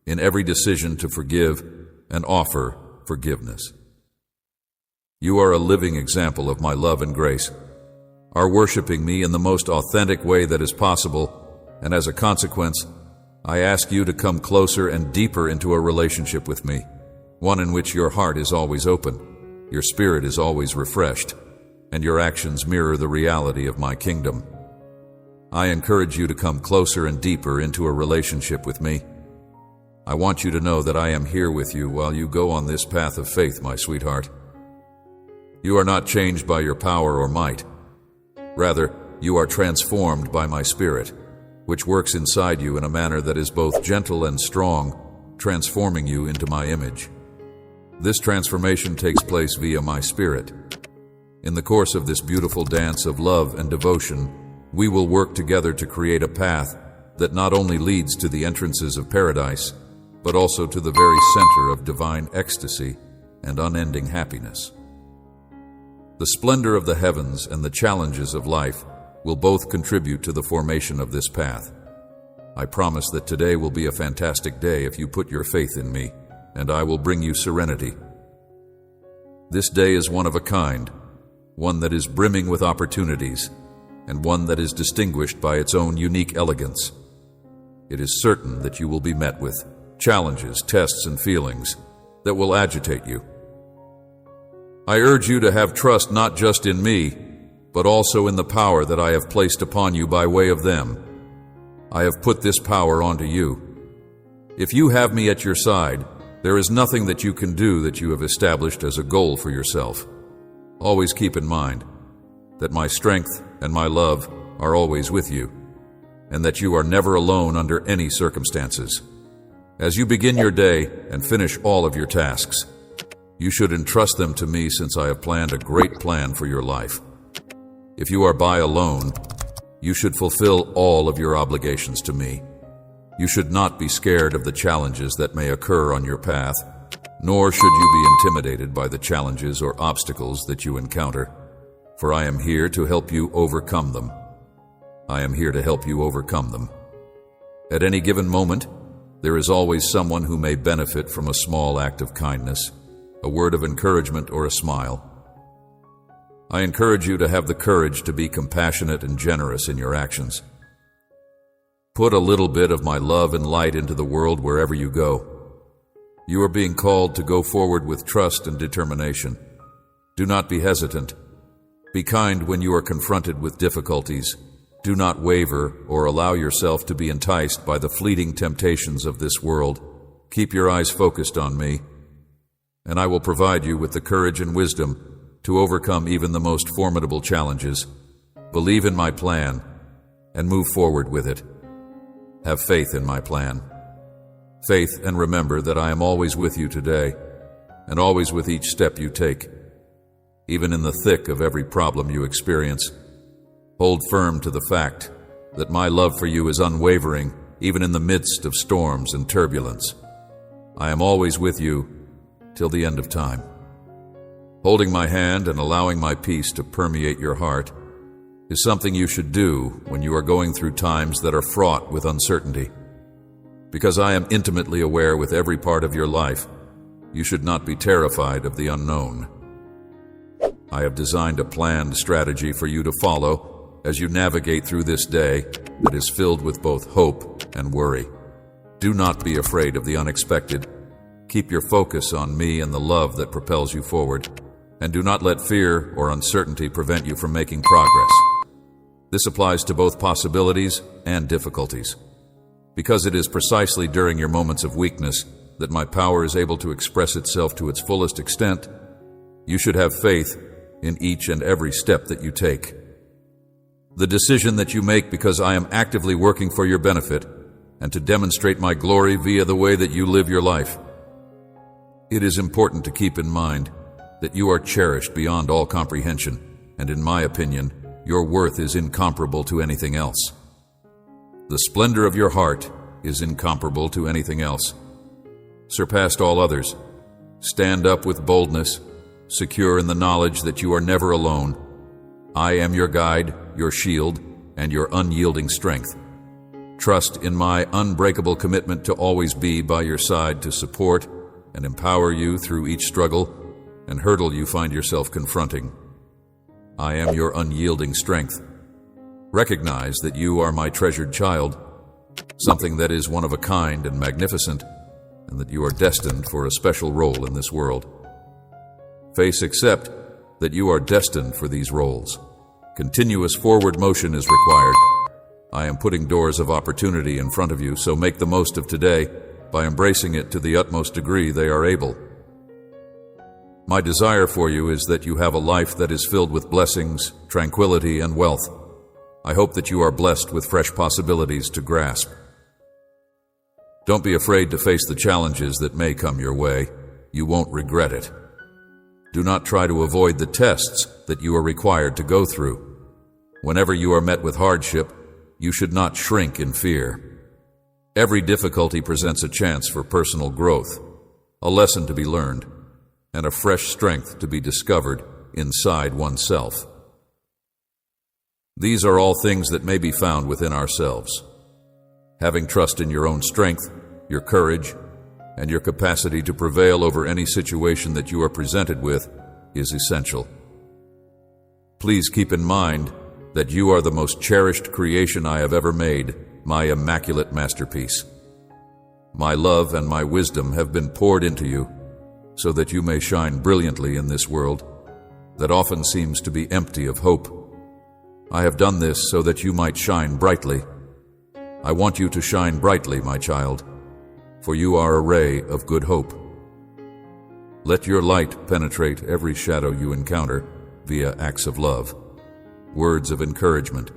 in every decision to forgive and offer forgiveness. You are a living example of my love and grace, are worshiping me in the most authentic way that is possible, and as a consequence, I ask you to come closer and deeper into a relationship with me, one in which your heart is always open, your spirit is always refreshed, and your actions mirror the reality of my kingdom. I encourage you to come closer and deeper into a relationship with me, I want you to know that I am here with you while you go on this path of faith, my sweetheart. You are not changed by your power or might. Rather, you are transformed by my Spirit, which works inside you in a manner that is both gentle and strong, transforming you into my image. This transformation takes place via my Spirit. In the course of this beautiful dance of love and devotion, we will work together to create a path that not only leads to the entrances of paradise, but also to the very center of divine ecstasy and unending happiness. The splendor of the heavens and the challenges of life will both contribute to the formation of this path. I promise that today will be a fantastic day if you put your faith in me, and I will bring you serenity. This day is one of a kind, one that is brimming with opportunities, and one that is distinguished by its own unique elegance. It is certain that you will be met with challenges, tests, and feelings that will agitate you. I urge you to have trust not just in me, but also in the power that I have placed upon you by way of them. I have put this power onto you. If you have me at your side, there is nothing that you can do that you have established as a goal for yourself. Always keep in mind that my strength and my love are always with you, and that you are never alone under any circumstances. As you begin your day and finish all of your tasks, you should entrust them to me, since I have planned a great plan for your life. If you are by alone, you should fulfill all of your obligations to me. You should not be scared of the challenges that may occur on your path, nor should you be intimidated by the challenges or obstacles that you encounter, for I am here to help you overcome them. I am here to help you overcome them. At any given moment, there is always someone who may benefit from a small act of kindness, a word of encouragement, or a smile. I encourage you to have the courage to be compassionate and generous in your actions. Put a little bit of my love and light into the world wherever you go. You are being called to go forward with trust and determination. Do not be hesitant. Be kind when you are confronted with difficulties. Do not waver or allow yourself to be enticed by the fleeting temptations of this world. Keep your eyes focused on me, and I will provide you with the courage and wisdom to overcome even the most formidable challenges. Believe in my plan and move forward with it. Have faith in my plan. Faith, and remember that I am always with you today, and always with each step you take. Even in the thick of every problem you experience, hold firm to the fact that my love for you is unwavering, even in the midst of storms and turbulence. I am always with you till the end of time. Holding my hand and allowing my peace to permeate your heart is something you should do when you are going through times that are fraught with uncertainty. Because I am intimately aware with every part of your life, you should not be terrified of the unknown. I have designed a planned strategy for you to follow as you navigate through this day that is filled with both hope and worry. Do not be afraid of the unexpected. Keep your focus on me and the love that propels you forward, and do not let fear or uncertainty prevent you from making progress. This applies to both possibilities and difficulties, because it is precisely during your moments of weakness that my power is able to express itself to its fullest extent. You should have faith in each and every step that you take. The decision that you make, because I am actively working for your benefit and to demonstrate my glory via the way that you live your life. It is important to keep in mind that you are cherished beyond all comprehension, and in my opinion, your worth is incomparable to anything else. The splendor of your heart is incomparable to anything else. Surpassed all others, stand up with boldness, secure in the knowledge that you are never alone. I am your guide, your shield, and your unyielding strength. Trust in my unbreakable commitment to always be by your side to support and empower you through each struggle and hurdle you find yourself confronting. I am your unyielding strength. Recognize that you are my treasured child, something that is one of a kind and magnificent, and that you are destined for a special role in this world. Accept that you are destined for these roles. Continuous forward motion is required. I am putting doors of opportunity in front of you, so make the most of today by embracing it to the utmost degree they are able. My desire for you is that you have a life that is filled with blessings, tranquility, and wealth. I hope that you are blessed with fresh possibilities to grasp. Don't be afraid to face the challenges that may come your way. You won't regret it. Do not try to avoid the tests that you are required to go through. Whenever you are met with hardship, you should not shrink in fear. Every difficulty presents a chance for personal growth, a lesson to be learned, and a fresh strength to be discovered inside oneself. These are all things that may be found within ourselves. Having trust in your own strength, your courage, and your capacity to prevail over any situation that you are presented with is essential. Please keep in mind that you are the most cherished creation I have ever made, my immaculate masterpiece. My love and my wisdom have been poured into you so that you may shine brilliantly in this world that often seems to be empty of hope. I have done this so that you might shine brightly. I want you to shine brightly, my child, for you are a ray of good hope. Let your light penetrate every shadow you encounter via acts of love, words of encouragement,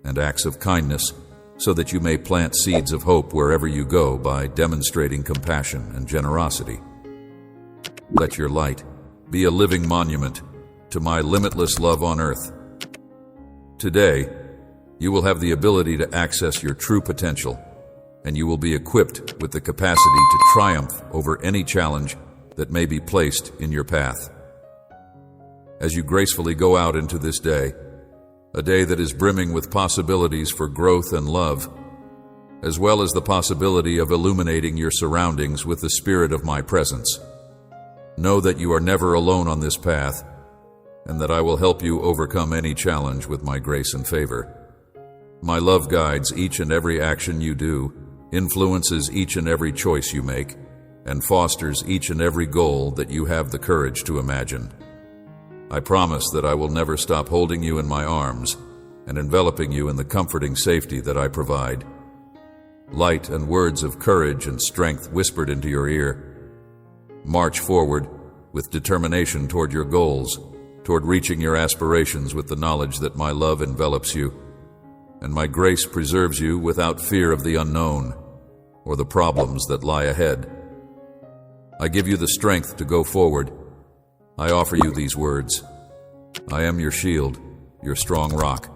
and acts of kindness, so that you may plant seeds of hope wherever you go by demonstrating compassion and generosity. Let your light be a living monument to my limitless love on earth. Today, you will have the ability to access your true potential, and you will be equipped with the capacity to triumph over any challenge that may be placed in your path. As you gracefully go out into this day, a day that is brimming with possibilities for growth and love, as well as the possibility of illuminating your surroundings with the spirit of my presence, know that you are never alone on this path, and that I will help you overcome any challenge with my grace and favor. My love guides each and every action you do, influences each and every choice you make, and fosters each and every goal that you have the courage to imagine. I promise that I will never stop holding you in my arms and enveloping you in the comforting safety that I provide. Light and words of courage and strength whispered into your ear. March forward with determination toward your goals, toward reaching your aspirations with the knowledge that my love envelops you, and my grace preserves you without fear of the unknown or the problems that lie ahead. I give you the strength to go forward. I offer you these words. I am your shield, your strong rock,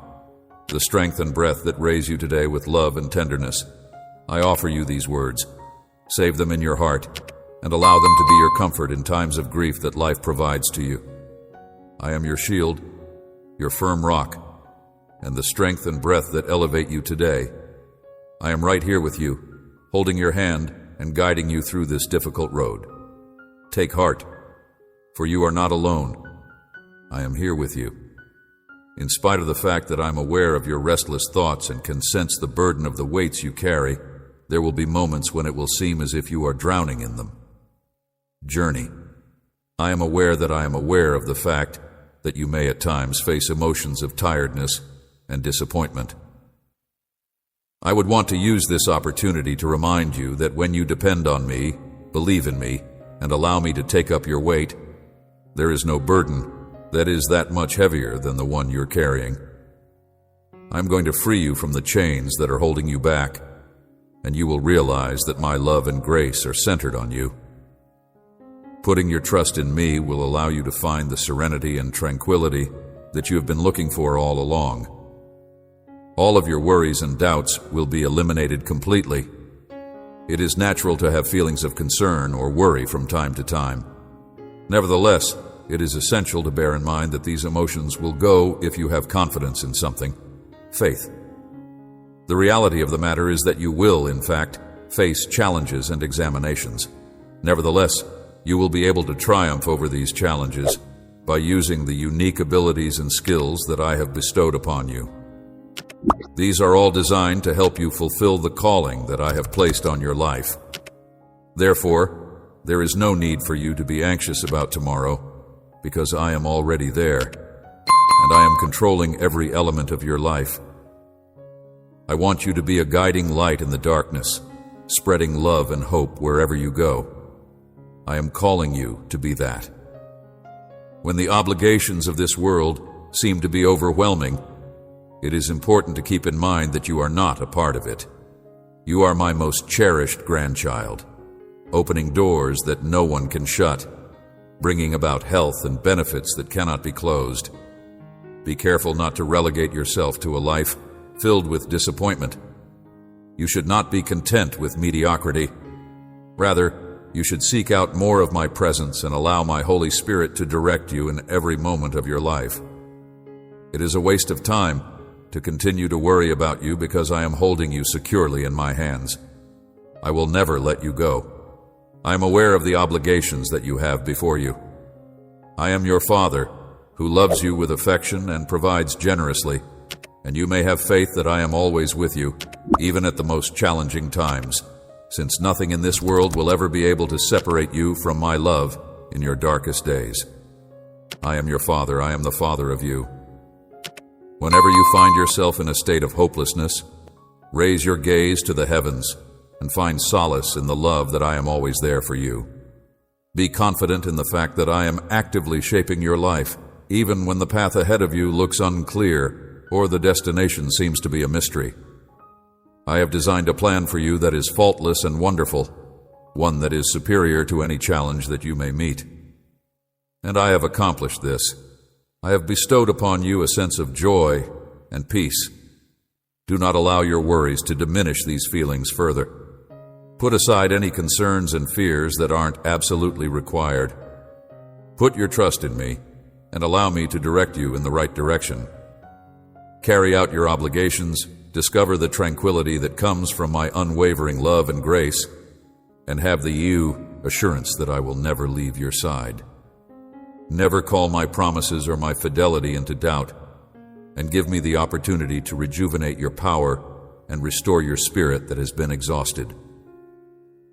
the strength and breath that raise you today with love and tenderness. I offer you these words. Save them in your heart and allow them to be your comfort in times of grief that life provides to you. I am your shield, your firm rock, and the strength and breath that elevate you today. I am right here with you, holding your hand and guiding you through this difficult road. Take heart, for you are not alone. I am here with you. In spite of the fact that I'm aware of your restless thoughts and can sense the burden of the weights you carry, there will be moments when it will seem as if you are drowning in them. Journey. I am aware that I am aware of the fact that you may at times face emotions of tiredness and disappointment. I would want to use this opportunity to remind you that when you depend on me, believe in me, and allow me to take up your weight, there is no burden that is that much heavier than the one you're carrying. I'm going to free you from the chains that are holding you back, and you will realize that my love and grace are centered on you. Putting your trust in me will allow you to find the serenity and tranquility that you have been looking for all along. All of your worries and doubts will be eliminated completely. It is natural to have feelings of concern or worry from time to time. Nevertheless, it is essential to bear in mind that these emotions will go if you have confidence in something, faith. The reality of the matter is that you will, in fact, face challenges and examinations. Nevertheless, you will be able to triumph over these challenges by using the unique abilities and skills that I have bestowed upon you. These are all designed to help you fulfill the calling that I have placed on your life. Therefore, there is no need for you to be anxious about tomorrow, because I am already there, and I am controlling every element of your life. I want you to be a guiding light in the darkness, spreading love and hope wherever you go. I am calling you to be that. When the obligations of this world seem to be overwhelming, it is important to keep in mind that you are not a part of it. You are my most cherished grandchild, opening doors that no one can shut, bringing about health and benefits that cannot be closed. Be careful not to relegate yourself to a life filled with disappointment. You should not be content with mediocrity. Rather, you should seek out more of my presence and allow my Holy Spirit to direct you in every moment of your life. It is a waste of time to continue to worry about you because I am holding you securely in my hands. I will never let you go. I am aware of the obligations that you have before you. I am your Father, who loves you with affection and provides generously, and you may have faith that I am always with you, even at the most challenging times, since nothing in this world will ever be able to separate you from my love in your darkest days. I am your Father. I am the Father of you. Whenever you find yourself in a state of hopelessness, raise your gaze to the heavens and find solace in the love that I am always there for you. Be confident in the fact that I am actively shaping your life, even when the path ahead of you looks unclear or the destination seems to be a mystery. I have designed a plan for you that is faultless and wonderful, one that is superior to any challenge that you may meet. And I have accomplished this. I have bestowed upon you a sense of joy and peace. Do not allow your worries to diminish these feelings further. Put aside any concerns and fears that aren't absolutely required. Put your trust in me and allow me to direct you in the right direction. Carry out your obligations, discover the tranquility that comes from my unwavering love and grace, and have the assurance that I will never leave your side. Never call my promises or my fidelity into doubt, and give me the opportunity to rejuvenate your power and restore your spirit that has been exhausted.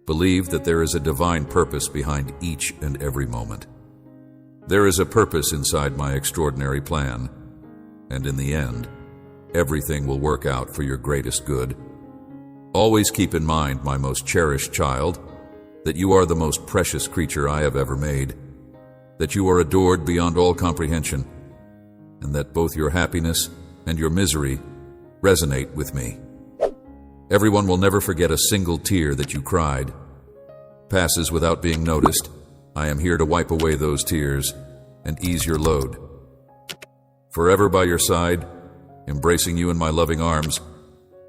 Believe that there is a divine purpose behind each and every moment. There is a purpose inside my extraordinary plan, and in the end, everything will work out for your greatest good. Always keep in mind, my most cherished child, that you are the most precious creature I have ever made, that you are adored beyond all comprehension, and that both your happiness and your misery resonate with me. Everyone will never forget a single tear that you cried. Passes without being noticed. I am here to wipe away those tears and ease your load. Forever by your side, embracing you in my loving arms,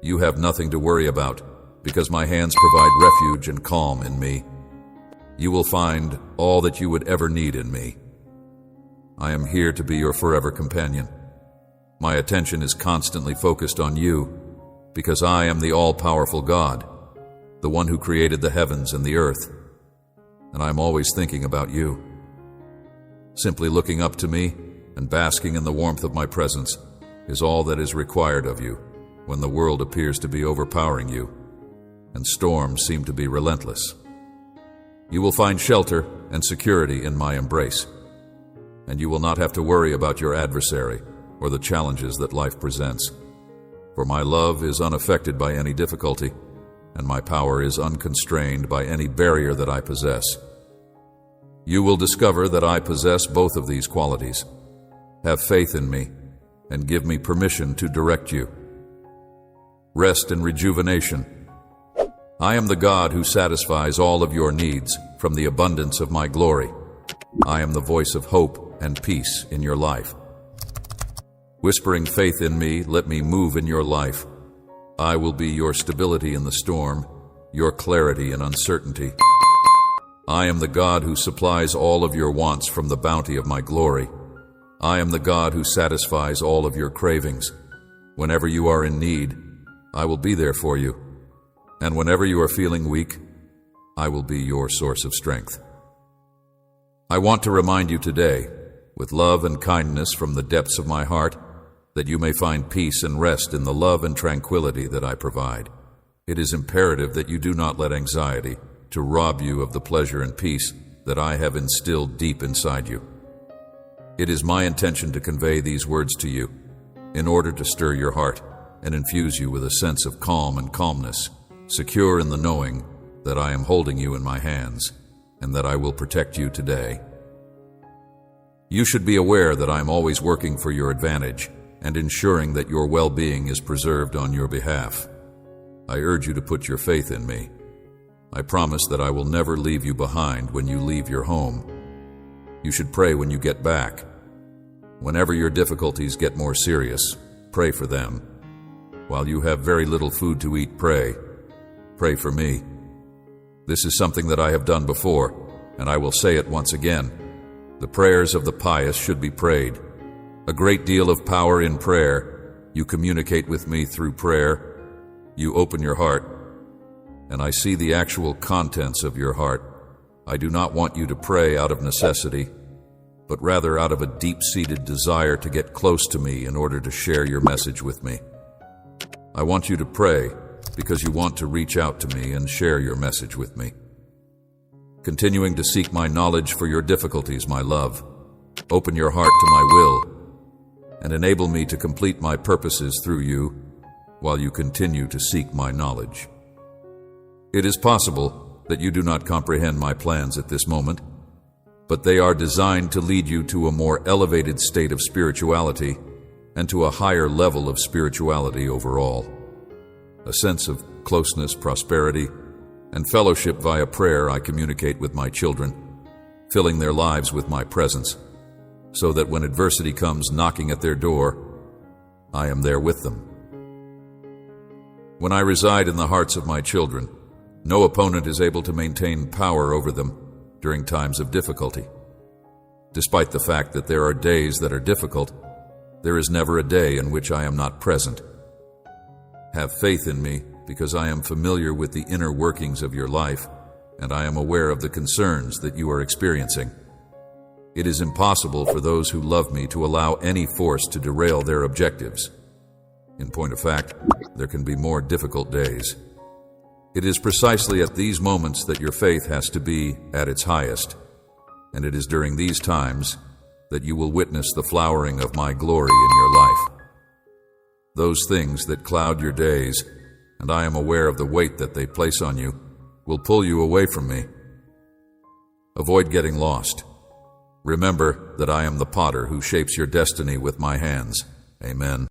you have nothing to worry about, because my hands provide refuge and calm in me. You will find all that you would ever need in me. I am here to be your forever companion. My attention is constantly focused on you, because I am the all-powerful God, the one who created the heavens and the earth, and I am always thinking about you. Simply looking up to me and basking in the warmth of my presence is all that is required of you when the world appears to be overpowering you and storms seem to be relentless. You will find shelter and security in my embrace, and you will not have to worry about your adversary or the challenges that life presents. For my love is unaffected by any difficulty, and my power is unconstrained by any barrier that I possess. You will discover that I possess both of these qualities. Have faith in me, and give me permission to direct you. Rest in rejuvenation. I am the God who satisfies all of your needs from the abundance of my glory. I am the voice of hope and peace in your life. Whispering faith in me, let me move in your life. I will be your stability in the storm, your clarity in uncertainty. I am the God who supplies all of your wants from the bounty of my glory. I am the God who satisfies all of your cravings. Whenever you are in need, I will be there for you. And whenever you are feeling weak, I will be your source of strength. I want to remind you today, with love and kindness from the depths of my heart, that you may find peace and rest in the love and tranquility that I provide. It is imperative that you do not let anxiety to rob you of the pleasure and peace that I have instilled deep inside you. It is my intention to convey these words to you in order to stir your heart and infuse you with a sense of calm and calmness secure in the knowing that I am holding you in my hands and that I will protect you today. You should be aware that I am always working for your advantage and ensuring that your well-being is preserved on your behalf. I urge you to put your faith in me. I promise that I will never leave you behind when you leave your home. You should pray when you get back. Whenever your difficulties get more serious, pray for them. While you have very little food to eat, pray. Pray for me. This is something that I have done before, and I will say it once again. The prayers of the pious should be prayed. A great deal of power in prayer. You communicate with me through prayer. You open your heart, and I see the actual contents of your heart. I do not want you to pray out of necessity, but rather out of a deep-seated desire to get close to me in order to share your message with me. I want you to pray because you want to reach out to me and share your message with me. Continuing to seek my knowledge for your difficulties, my love. Open your heart to my will and enable me to complete my purposes through you while you continue to seek my knowledge. It is possible that you do not comprehend my plans at this moment, but they are designed to lead you to a more elevated state of spirituality and to a higher level of spirituality overall. A sense of closeness, prosperity, and fellowship via prayer. I communicate with my children, filling their lives with my presence, so that when adversity comes knocking at their door, I am there with them. When I reside in the hearts of my children, no opponent is able to maintain power over them during times of difficulty. Despite the fact that there are days that are difficult, there is never a day in which I am not present. Have faith in me because I am familiar with the inner workings of your life and I am aware of the concerns that you are experiencing. It is impossible for those who love me to allow any force to derail their objectives. In point of fact, there can be more difficult days. It is precisely at these moments that your faith has to be at its highest, and it is during these times that you will witness the flowering of my glory in your life. Those things that cloud your days, and I am aware of the weight that they place on you, will pull you away from me. Avoid getting lost. Remember that I am the potter who shapes your destiny with my hands. Amen.